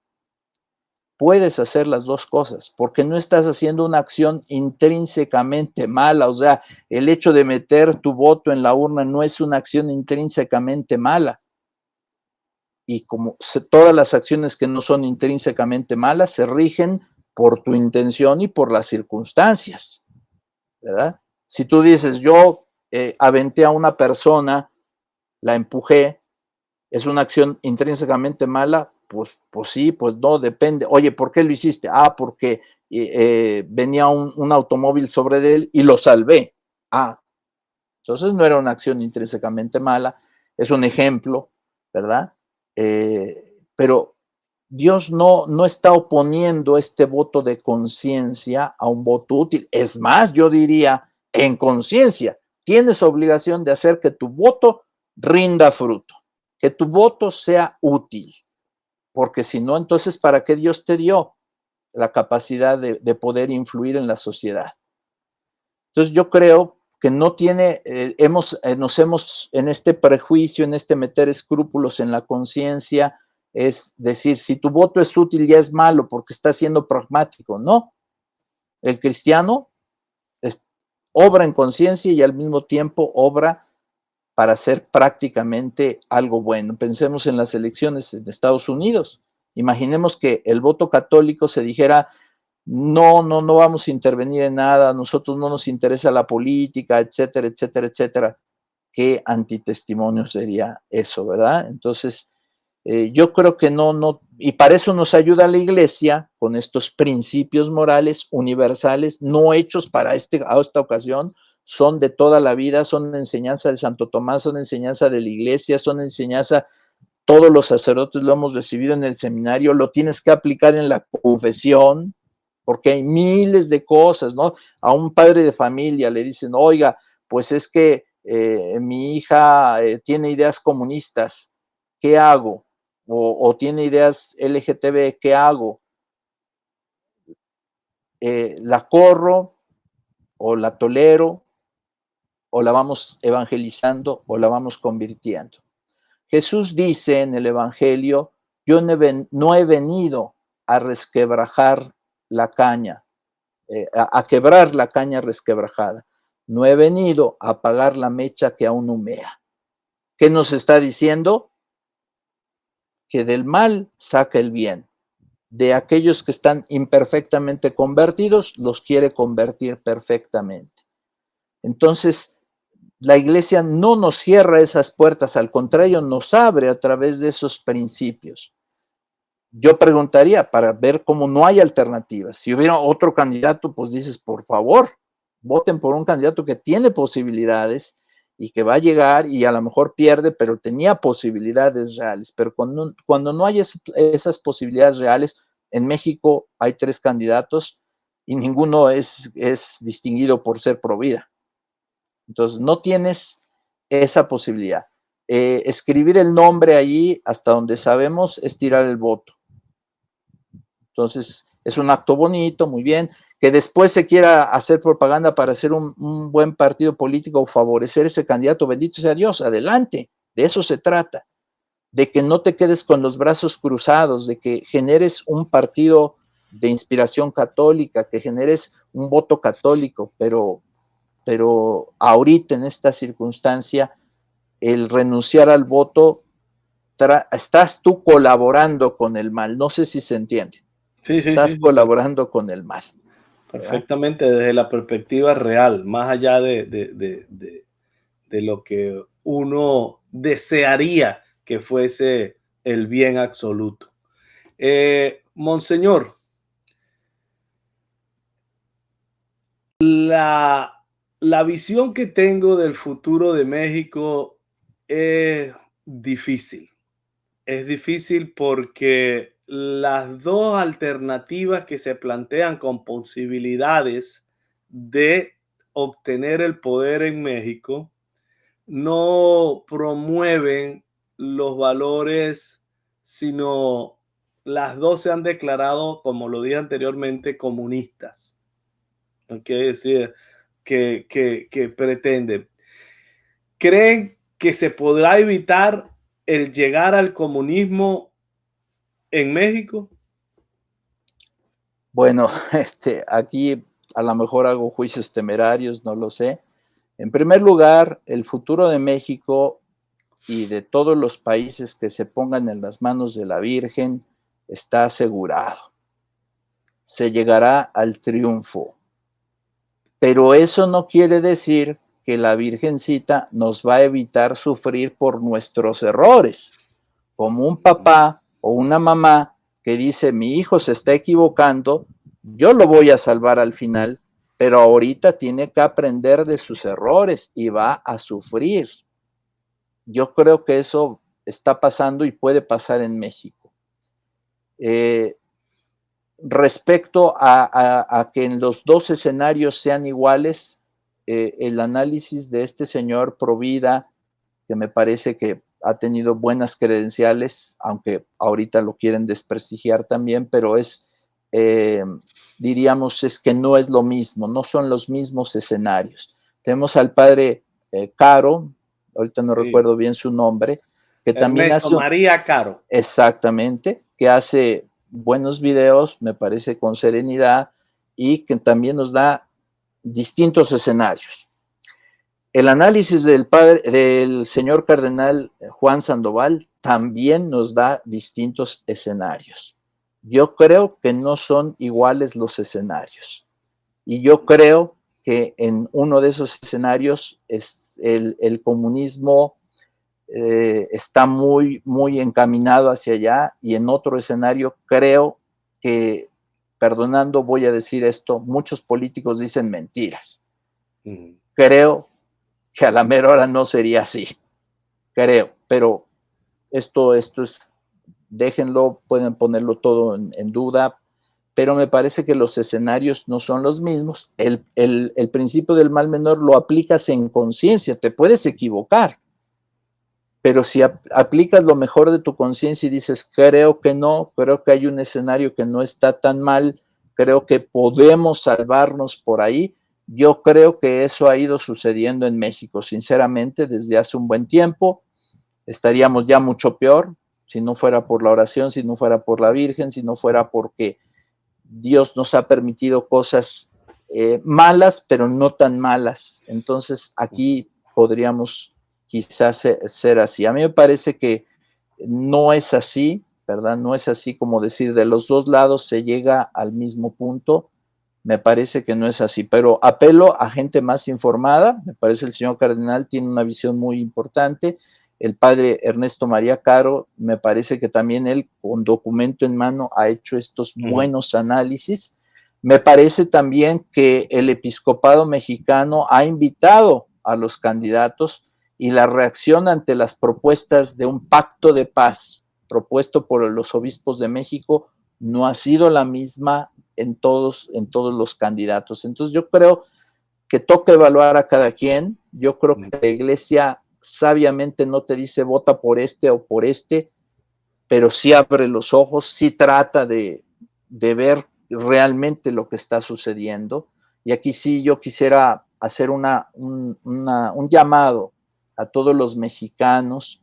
Puedes hacer las dos cosas, porque no estás haciendo una acción intrínsecamente mala. O sea, el hecho de meter tu voto en la urna no es una acción intrínsecamente mala. Y como todas las acciones que no son intrínsecamente malas se rigen por tu intención y por las circunstancias, ¿verdad? Si tú dices, yo aventé a una persona, la empujé, ¿es una acción intrínsecamente mala? Pues sí, pues no, depende. Oye, ¿por qué lo hiciste? Ah, porque venía un automóvil sobre él y lo salvé. Ah, entonces no era una acción intrínsecamente mala, es un ejemplo, ¿verdad? Pero Dios no está oponiendo este voto de conciencia a un voto útil. Es más, yo diría, en conciencia, tienes obligación de hacer que tu voto rinda fruto, que tu voto sea útil, porque si no, entonces, ¿para qué Dios te dio la capacidad de poder influir en la sociedad? Entonces, yo creo que no tiene, nos hemos, en este prejuicio, en este meter escrúpulos en la conciencia, es decir, si tu voto es útil ya es malo porque está siendo pragmático. No, el cristiano obra en conciencia y al mismo tiempo obra para hacer prácticamente algo bueno. Pensemos en las elecciones en Estados Unidos. Imaginemos que el voto católico se dijera, no vamos a intervenir en nada, a nosotros no nos interesa la política, etcétera, etcétera, etcétera. Qué antitestimonio sería eso, ¿verdad? Entonces, yo creo que no, y para eso nos ayuda la iglesia con estos principios morales universales, no hechos para esta ocasión, son de toda la vida, son enseñanza de Santo Tomás, son enseñanza de la iglesia, son enseñanza, todos los sacerdotes lo hemos recibido en el seminario, lo tienes que aplicar en la confesión, porque hay miles de cosas, ¿no? A un padre de familia le dicen, oiga, pues es que mi hija tiene ideas comunistas, ¿qué hago? O tiene ideas LGTB, ¿qué hago? ¿La corro o la tolero o la vamos evangelizando o la vamos convirtiendo? Jesús dice en el Evangelio, yo no he venido a resquebrajar la caña, a quebrar la caña resquebrajada. No he venido a apagar la mecha que aún humea. ¿Qué nos está diciendo? Que del mal saca el bien. De aquellos que están imperfectamente convertidos, los quiere convertir perfectamente. Entonces, la iglesia no nos cierra esas puertas, al contrario, nos abre a través de esos principios. Yo preguntaría para ver cómo no hay alternativas. Si hubiera otro candidato, pues dices, por favor, voten por un candidato que tiene posibilidades y que va a llegar y a lo mejor pierde, pero tenía posibilidades reales. Pero cuando no hay esas posibilidades reales, en México hay 3 candidatos y ninguno es distinguido por ser pro vida. Entonces, no tienes esa posibilidad. Escribir el nombre allí, hasta donde sabemos, es tirar el voto. Entonces, es un acto bonito, muy bien. Que después se quiera hacer propaganda para hacer un buen partido político o favorecer ese candidato, bendito sea Dios, adelante. De eso se trata. De que no te quedes con los brazos cruzados, de que generes un partido de inspiración católica, que generes un voto católico, pero ahorita en esta circunstancia, el renunciar al voto, estás tú colaborando con el mal. No sé si se entiende. Sí, Estás colaborando con el mal. Perfectamente, ¿verdad? Desde la perspectiva real, más allá de lo que uno desearía que fuese el bien absoluto. Monseñor, la visión que tengo del futuro de México es difícil. Es difícil porque las dos alternativas que se plantean con posibilidades de obtener el poder en México no promueven los valores, sino las dos se han declarado, como lo dije anteriormente, comunistas. Quiere decir que pretenden. ¿Creen que se podrá evitar el llegar al comunismo en México? Bueno, aquí a lo mejor hago juicios temerarios, no lo sé. En primer lugar, el futuro de México y de todos los países que se pongan en las manos de la Virgen está asegurado. Se llegará al triunfo. Pero eso no quiere decir que la Virgencita nos va a evitar sufrir por nuestros errores. Como un papá o una mamá que dice, mi hijo se está equivocando, yo lo voy a salvar al final, pero ahorita tiene que aprender de sus errores y va a sufrir. Yo creo que eso está pasando y puede pasar en México. Respecto a que en los dos escenarios sean iguales, el análisis de este señor Provida, que me parece que ha tenido buenas credenciales, aunque ahorita lo quieren desprestigiar también, pero diríamos, es que no es lo mismo, no son los mismos escenarios. Tenemos al padre Caro, ahorita no recuerdo bien su nombre, que también Ernesto María Caro. Exactamente, que hace buenos videos, me parece con serenidad, y que también nos da distintos escenarios. El análisis del señor cardenal Juan Sandoval también nos da distintos escenarios. Yo creo que no son iguales los escenarios. Y yo creo que en uno de esos escenarios el comunismo está muy, muy encaminado hacia allá, y en otro escenario creo que, perdonando voy a decir esto, muchos políticos dicen mentiras. creo que a la mera hora no sería así, creo, pero esto es, déjenlo, pueden ponerlo todo en duda, pero me parece que los escenarios no son los mismos. El principio del mal menor lo aplicas en conciencia, te puedes equivocar, pero si aplicas lo mejor de tu conciencia y dices, creo que no, creo que hay un escenario que no está tan mal, creo que podemos salvarnos por ahí, yo creo que eso ha ido sucediendo en México, sinceramente, desde hace un buen tiempo. Estaríamos ya mucho peor si no fuera por la oración, si no fuera por la Virgen, si no fuera porque Dios nos ha permitido cosas malas, pero no tan malas. Entonces aquí podríamos quizás ser así. A mí me parece que no es así, ¿verdad? No es así como decir de los dos lados se llega al mismo punto. Me parece que no es así, pero apelo a gente más informada. Me parece el señor cardenal tiene una visión muy importante. El padre Ernesto María Caro, me parece que también él, con documento en mano, ha hecho estos buenos análisis. Me parece también que el episcopado mexicano ha invitado a los candidatos y la reacción ante las propuestas de un pacto de paz propuesto por los obispos de México no ha sido la misma en todos los candidatos. Entonces yo creo que toca evaluar a cada quien. Yo creo que la Iglesia sabiamente no te dice vota por este o por este, pero sí abre los ojos, sí trata de ver realmente lo que está sucediendo. Y aquí sí yo quisiera hacer un llamado a todos los mexicanos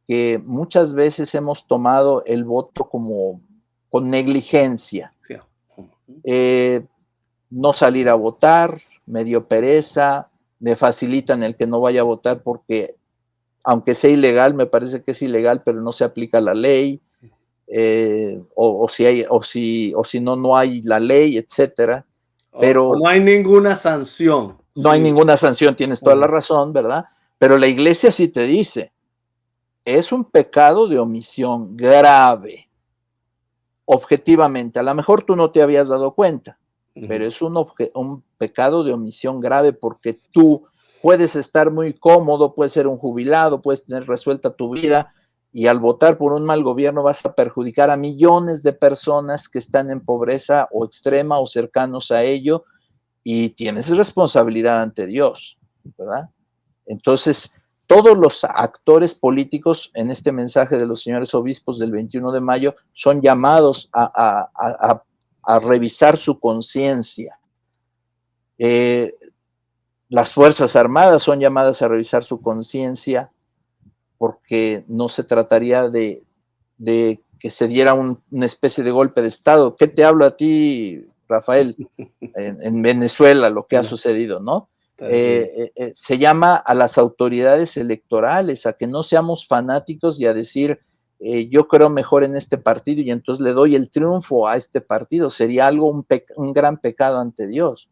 que muchas veces hemos tomado el voto como con negligencia. No salir a votar, me dio pereza, me facilitan el que no vaya a votar porque aunque sea ilegal, me parece que es ilegal, pero no se aplica la ley, o si no hay la ley, etcétera. Pero no hay ninguna sanción. No hay ninguna sanción, tienes toda la razón, ¿verdad? Pero la Iglesia sí te dice, es un pecado de omisión grave, objetivamente. A lo mejor tú no te habías dado cuenta, pero es un pecado de omisión grave porque tú puedes estar muy cómodo, puedes ser un jubilado, puedes tener resuelta tu vida y al votar por un mal gobierno vas a perjudicar a millones de personas que están en pobreza o extrema o cercanos a ello y tienes responsabilidad ante Dios, ¿verdad? Entonces, todos los actores políticos en este mensaje de los señores obispos del 21 de mayo son llamados a revisar su conciencia. Las Fuerzas Armadas son llamadas a revisar su conciencia porque no se trataría de que se diera una especie de golpe de Estado. ¿Qué te hablo a ti, Rafael? En Venezuela, lo que ha sucedido, ¿no? Se llama a las autoridades electorales a que no seamos fanáticos y a decir yo creo mejor en este partido y entonces le doy el triunfo a este partido. Sería algo, un gran pecado ante Dios.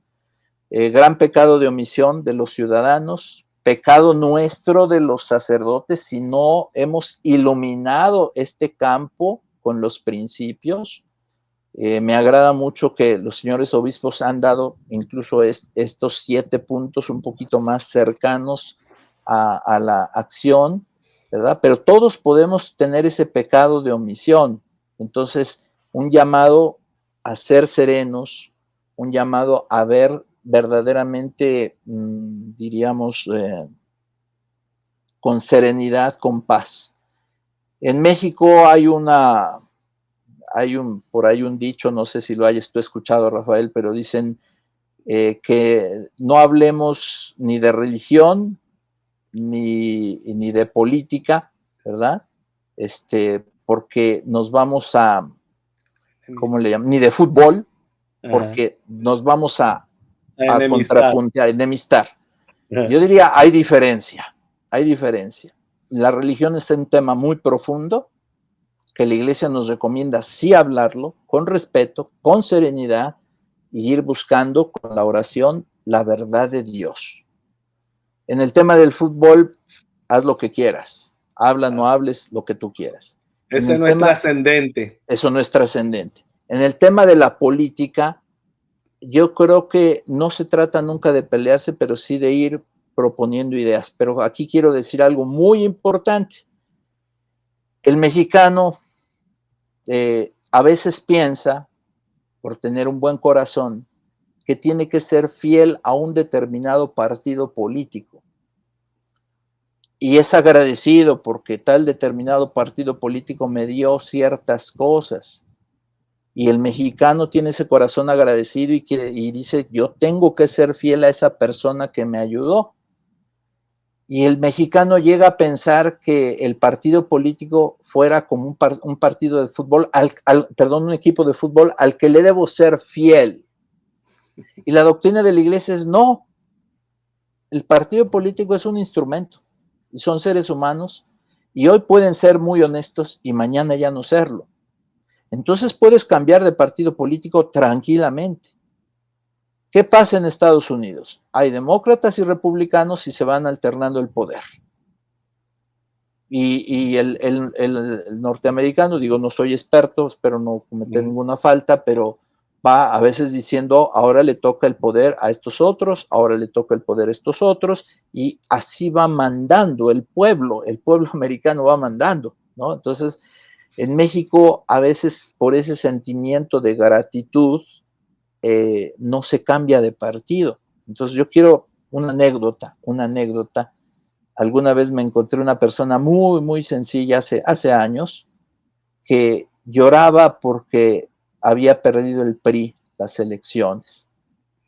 Gran pecado de omisión de los ciudadanos, pecado nuestro de los sacerdotes si no hemos iluminado este campo con los principios. Me agrada mucho que los señores obispos han dado incluso estos 7 puntos un poquito más cercanos a la acción, ¿verdad? Pero todos podemos tener ese pecado de omisión. Entonces, un llamado a ser serenos, un llamado a ver verdaderamente, diríamos, con serenidad, con paz. En México hay por ahí un dicho, no sé si lo hayas tú escuchado, Rafael, pero dicen que no hablemos ni de religión ni de política, ¿verdad? Porque nos vamos a, ¿cómo le llaman? Ni de fútbol, porque nos vamos a contrapuntear, enemistar. Yo diría, hay diferencia. La religión es un tema muy profundo, que la Iglesia nos recomienda sí hablarlo, con respeto, con serenidad, y ir buscando con la oración la verdad de Dios. En el tema del fútbol, haz lo que quieras, habla, no hables, lo que tú quieras. Ese no es trascendente. Eso no es trascendente. En el tema de la política, yo creo que no se trata nunca de pelearse, pero sí de ir proponiendo ideas. Pero aquí quiero decir algo muy importante. El mexicano a veces piensa, por tener un buen corazón, que tiene que ser fiel a un determinado partido político. Y es agradecido porque tal determinado partido político me dio ciertas cosas. Y el mexicano tiene ese corazón agradecido y dice, yo tengo que ser fiel a esa persona que me ayudó. Y el mexicano llega a pensar que el partido político fuera como un partido de fútbol, perdón, un equipo de fútbol al que le debo ser fiel. Y la doctrina de la iglesia es no, el partido político es un instrumento y son seres humanos y hoy pueden ser muy honestos y mañana ya no serlo. Entonces puedes cambiar de partido político tranquilamente. ¿Qué pasa en Estados Unidos? Hay demócratas y republicanos y se van alternando el poder. Y el norteamericano, digo, no soy experto, espero no cometer ninguna falta, pero va a veces diciendo, ahora le toca el poder a estos otros, ahora le toca el poder a estos otros, y así va mandando el pueblo americano va mandando, ¿no? Entonces, en México, a veces por ese sentimiento de gratitud, no se cambia de partido. Entonces, yo quiero una anécdota. Alguna vez me encontré una persona muy, muy sencilla hace años que lloraba porque había perdido el PRI las elecciones.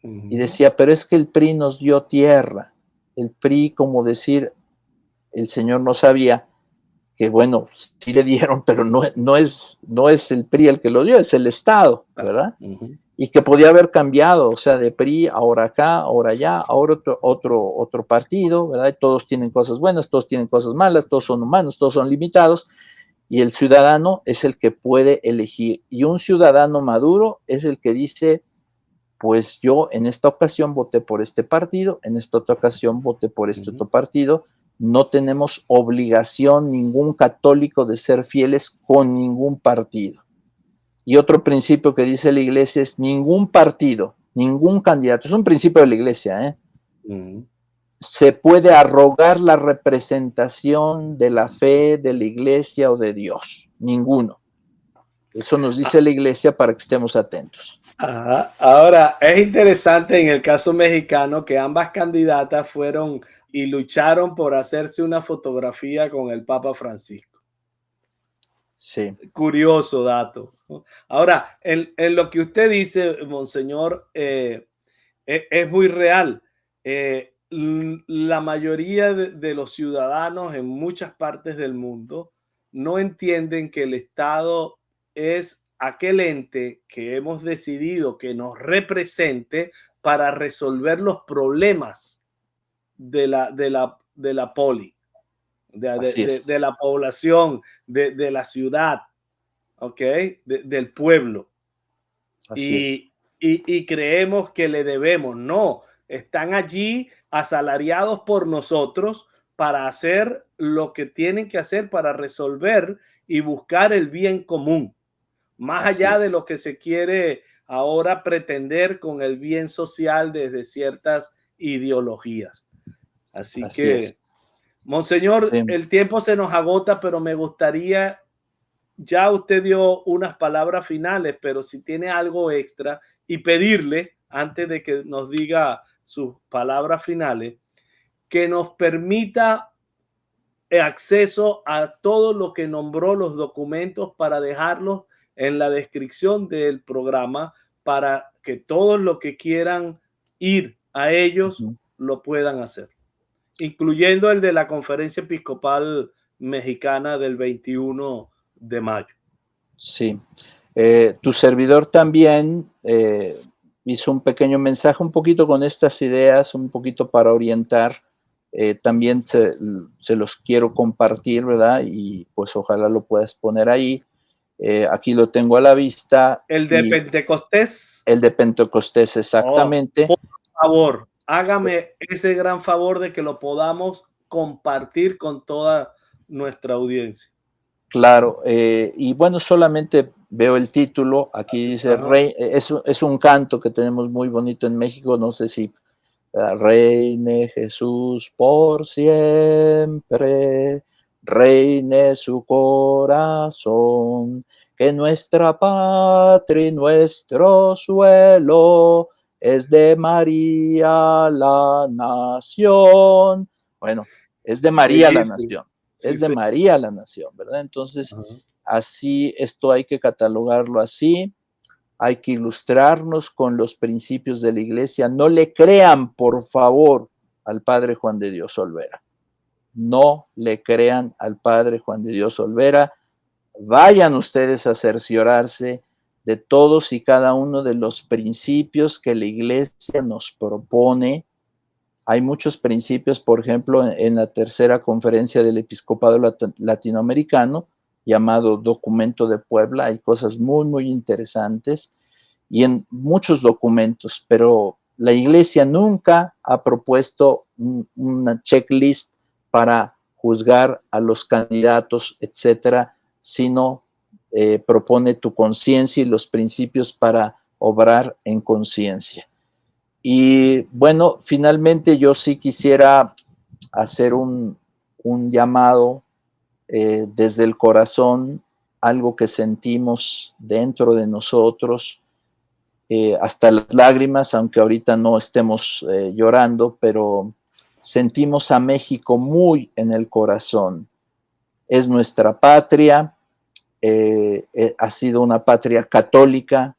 Y decía, pero es que el PRI nos dio tierra. El PRI, como decir, el señor no sabía que, bueno, sí le dieron, pero no es el PRI el que lo dio, es el Estado, ¿verdad? Y que podía haber cambiado, o sea, de PRI, ahora acá, ahora allá, ahora otro partido, ¿verdad? Y todos tienen cosas buenas, todos tienen cosas malas, todos son humanos, todos son limitados, y el ciudadano es el que puede elegir. Y un ciudadano maduro es el que dice, pues yo en esta ocasión voté por este partido, en esta otra ocasión voté por este otro partido. No tenemos obligación ningún católico de ser fieles con ningún partido. Y otro principio que dice la iglesia es ningún partido, ningún candidato, es un principio de la iglesia, se puede arrogar la representación de la fe de la iglesia o de Dios. Ninguno. Eso nos dice la iglesia para que estemos atentos. Ajá. Ahora, es interesante en el caso mexicano que ambas candidatas fueron y lucharon por hacerse una fotografía con el Papa Francisco. Sí. Curioso dato. Ahora, en lo que usted dice, Monseñor, es muy real. La mayoría de los ciudadanos en muchas partes del mundo no entienden que el Estado es aquel ente que hemos decidido que nos represente para resolver los problemas de la poli, de la población, de la ciudad, ¿ok? Del pueblo. Y creemos que le debemos. No, están allí asalariados por nosotros para hacer lo que tienen que hacer para resolver y buscar el bien común, más allá de lo que se quiere ahora pretender con el bien social desde ciertas ideologías. Así que, Monseñor, el tiempo se nos agota, pero me gustaría, ya usted dio unas palabras finales, pero si tiene algo extra y pedirle, antes de que nos diga sus palabras finales, que nos permita acceso a todo lo que nombró los documentos para dejarlos en la descripción del programa para que todos los que quieran ir a ellos lo puedan hacer, incluyendo el de la Conferencia Episcopal Mexicana del 21 de mayo. Sí. Tu servidor también hizo un pequeño mensaje, un poquito con estas ideas, un poquito para orientar. También se los quiero compartir, ¿verdad? Y pues ojalá lo puedas poner ahí. Aquí lo tengo a la vista. El de Pentecostés. El de Pentecostés, exactamente. Por favor, hágame ese gran favor de que lo podamos compartir con toda nuestra audiencia. Claro, y bueno, solamente veo el título, aquí dice, Ajá. es un canto que tenemos muy bonito en México, no sé si reine Jesús por siempre, reine su corazón, que nuestra patria y nuestro suelo es de María la nación. Bueno, es de María la Bellísimo. nación, Sí, es de sí. María la nación, ¿verdad? Entonces, Ajá. así, esto hay que catalogarlo así, hay que ilustrarnos con los principios de la iglesia. No le crean, por favor, al padre Juan de Dios Olvera. No le crean al padre Juan de Dios Olvera. Vayan ustedes a cerciorarse de todos y cada uno de los principios que la iglesia nos propone. Hay muchos principios, por ejemplo, en la tercera conferencia del episcopado latinoamericano, llamado Documento de Puebla, hay cosas muy, muy interesantes y en muchos documentos, pero la iglesia nunca ha propuesto una checklist para juzgar a los candidatos, etcétera, sino propone tu conciencia y los principios para obrar en conciencia. Y bueno, finalmente yo sí quisiera hacer un llamado desde el corazón, algo que sentimos dentro de nosotros, hasta las lágrimas, aunque ahorita no estemos llorando, pero sentimos a México muy en el corazón. Es nuestra patria, ha sido una patria católica,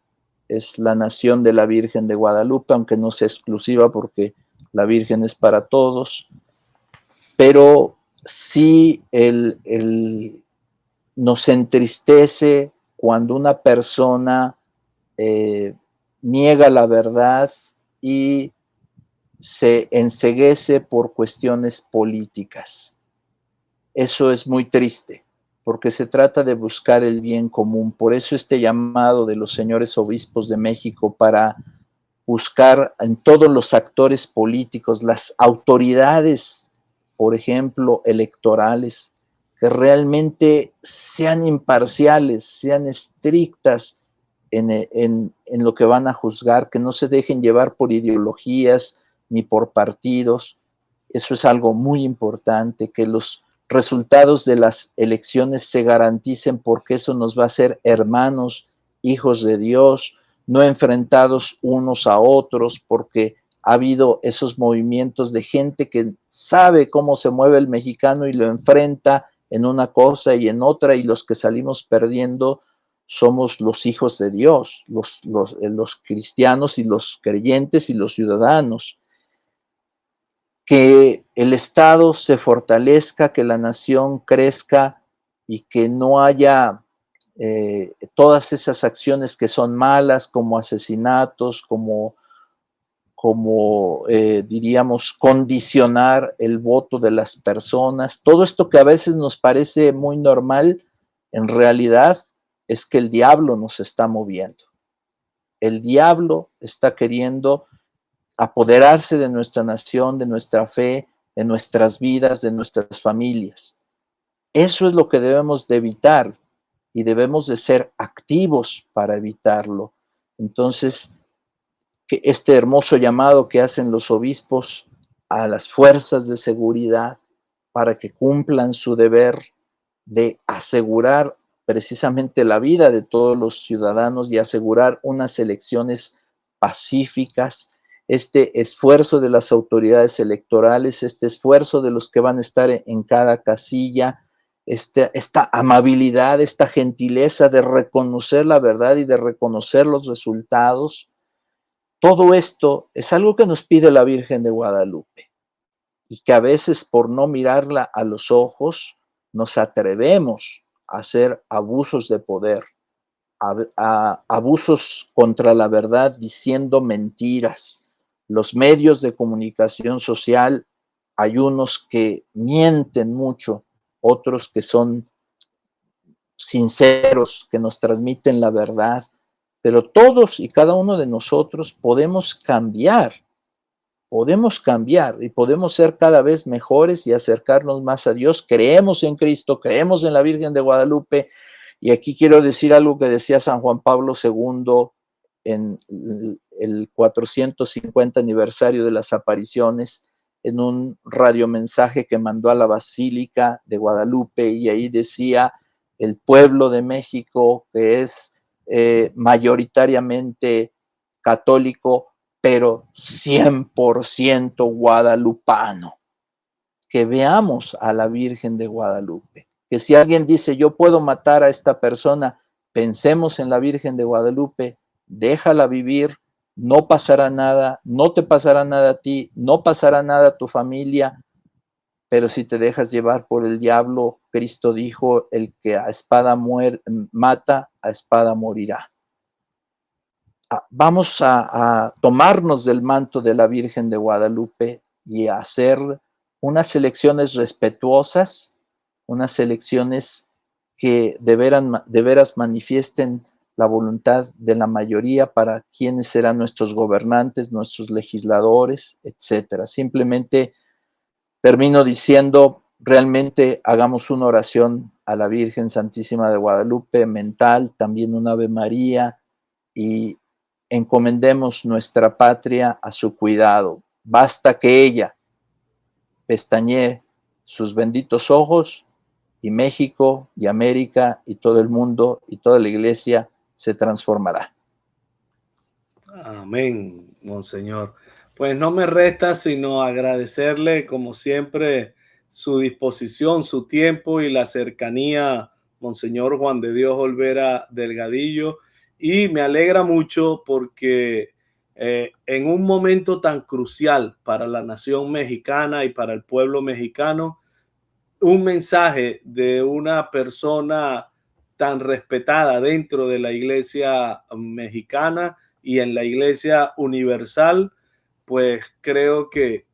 es la nación de la Virgen de Guadalupe, aunque no sea exclusiva porque la Virgen es para todos, pero sí nos entristece cuando una persona eh, niega la verdad y se enceguece por cuestiones políticas. Eso es muy triste, porque se trata de buscar el bien común. Por eso este llamado de los señores obispos de México para buscar en todos los actores políticos, las autoridades, por ejemplo, electorales, que realmente sean imparciales, sean estrictas en lo que van a juzgar, que no se dejen llevar por ideologías ni por partidos. Eso es algo muy importante, que los resultados de las elecciones se garanticen, porque eso nos va a hacer hermanos, hijos de Dios, no enfrentados unos a otros, porque ha habido esos movimientos de gente que sabe cómo se mueve el mexicano y lo enfrenta en una cosa y en otra, y los que salimos perdiendo somos los hijos de Dios, los cristianos y los creyentes y los ciudadanos. Que el Estado se fortalezca, que la nación crezca y que no haya todas esas acciones que son malas, como asesinatos, como diríamos, condicionar el voto de las personas. Todo esto que a veces nos parece muy normal, en realidad es que el diablo nos está moviendo. El diablo está queriendo apoderarse de nuestra nación, de nuestra fe, de nuestras vidas, de nuestras familias. Eso es lo que debemos de evitar y debemos de ser activos para evitarlo. Entonces, que este hermoso llamado que hacen los obispos a las fuerzas de seguridad para que cumplan su deber de asegurar precisamente la vida de todos los ciudadanos y asegurar unas elecciones pacíficas, este esfuerzo de las autoridades electorales, este esfuerzo de los que van a estar en cada casilla, esta amabilidad, esta gentileza de reconocer la verdad y de reconocer los resultados. Todo esto es algo que nos pide la Virgen de Guadalupe y que a veces por no mirarla a los ojos nos atrevemos a hacer abusos de poder, a abusos contra la verdad diciendo mentiras. Los medios de comunicación social, hay unos que mienten mucho, otros que son sinceros, que nos transmiten la verdad, pero todos y cada uno de nosotros podemos cambiar podemos cambiar y podemos ser cada vez mejores y acercarnos más a Dios. Creemos en Cristo, creemos en la Virgen de Guadalupe. Y aquí quiero decir algo que decía San Juan Pablo II en el 450 aniversario de las apariciones, en un radiomensaje que mandó a la Basílica de Guadalupe, y ahí decía: el pueblo de México, que es mayoritariamente católico, pero 100% guadalupano. Que veamos a la Virgen de Guadalupe. Que si alguien dice, yo puedo matar a esta persona, pensemos en la Virgen de Guadalupe, déjala vivir, no pasará nada, no te pasará nada a ti, no pasará nada a tu familia, pero si te dejas llevar por el diablo, Cristo dijo, el que a espada mata, a espada morirá. Vamos a tomarnos del manto de la Virgen de Guadalupe y a hacer unas elecciones respetuosas, unas elecciones que de veras manifiesten la voluntad de la mayoría para quienes serán nuestros gobernantes, nuestros legisladores, etcétera. Simplemente termino diciendo, realmente hagamos una oración a la Virgen Santísima de Guadalupe, mental, también un Ave María, y encomendemos nuestra patria a su cuidado. Basta que ella pestañee sus benditos ojos y México y América y todo el mundo y toda la iglesia se transformará. Amén, Monseñor. Pues no me resta sino agradecerle, como siempre, su disposición, su tiempo y la cercanía, Monseñor Juan de Dios Olvera Delgadillo. Y me alegra mucho porque en un momento tan crucial para la nación mexicana y para el pueblo mexicano, un mensaje de una persona tan respetada dentro de la iglesia mexicana y en la iglesia universal, pues creo que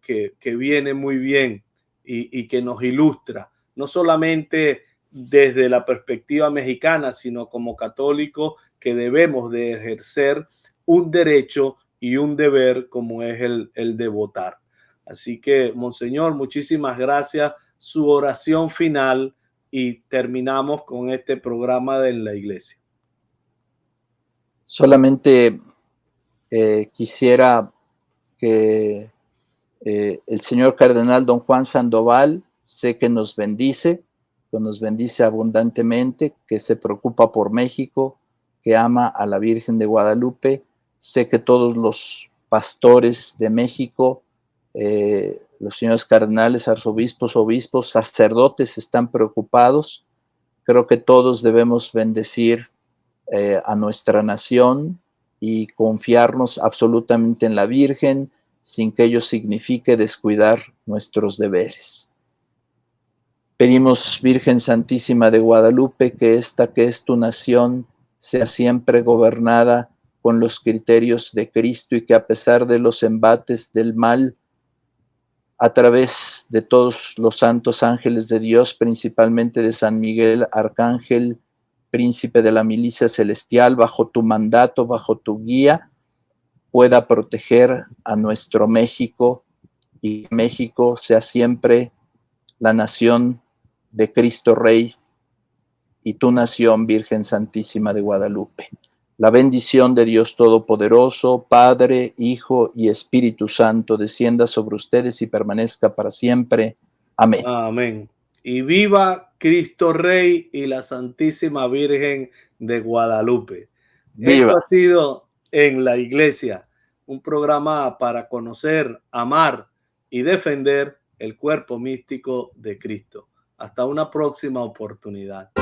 viene muy bien y que nos ilustra, no solamente desde la perspectiva mexicana, sino como católicos que debemos de ejercer un derecho y un deber como es el de votar. Así que, Monseñor, muchísimas gracias. Su oración final y terminamos con este programa de la iglesia. Solamente quisiera que el señor cardenal don Juan Sandoval, sé que nos bendice abundantemente, que se preocupa por México, que ama a la Virgen de Guadalupe. Sé que todos los pastores de México, los señores cardenales, arzobispos, obispos, sacerdotes están preocupados. Creo que todos debemos bendecir a nuestra nación y confiarnos absolutamente en la Virgen, sin que ello signifique descuidar nuestros deberes. Pedimos, Virgen Santísima de Guadalupe, que esta que es tu nación sea siempre gobernada con los criterios de Cristo y que a pesar de los embates del mal, a través de todos los santos ángeles de Dios, principalmente de San Miguel, Arcángel, príncipe de la milicia celestial, bajo tu mandato, bajo tu guía, pueda proteger a nuestro México y que México sea siempre la nación de Cristo Rey y tu nación, Virgen Santísima de Guadalupe. La bendición de Dios Todopoderoso, Padre, Hijo y Espíritu Santo, descienda sobre ustedes y permanezca para siempre. Amén. Amén. Y viva Cristo Rey y la Santísima Virgen de Guadalupe. Viva. Esto ha sido En la Iglesia, un programa para conocer, amar y defender el cuerpo místico de Cristo. Hasta una próxima oportunidad.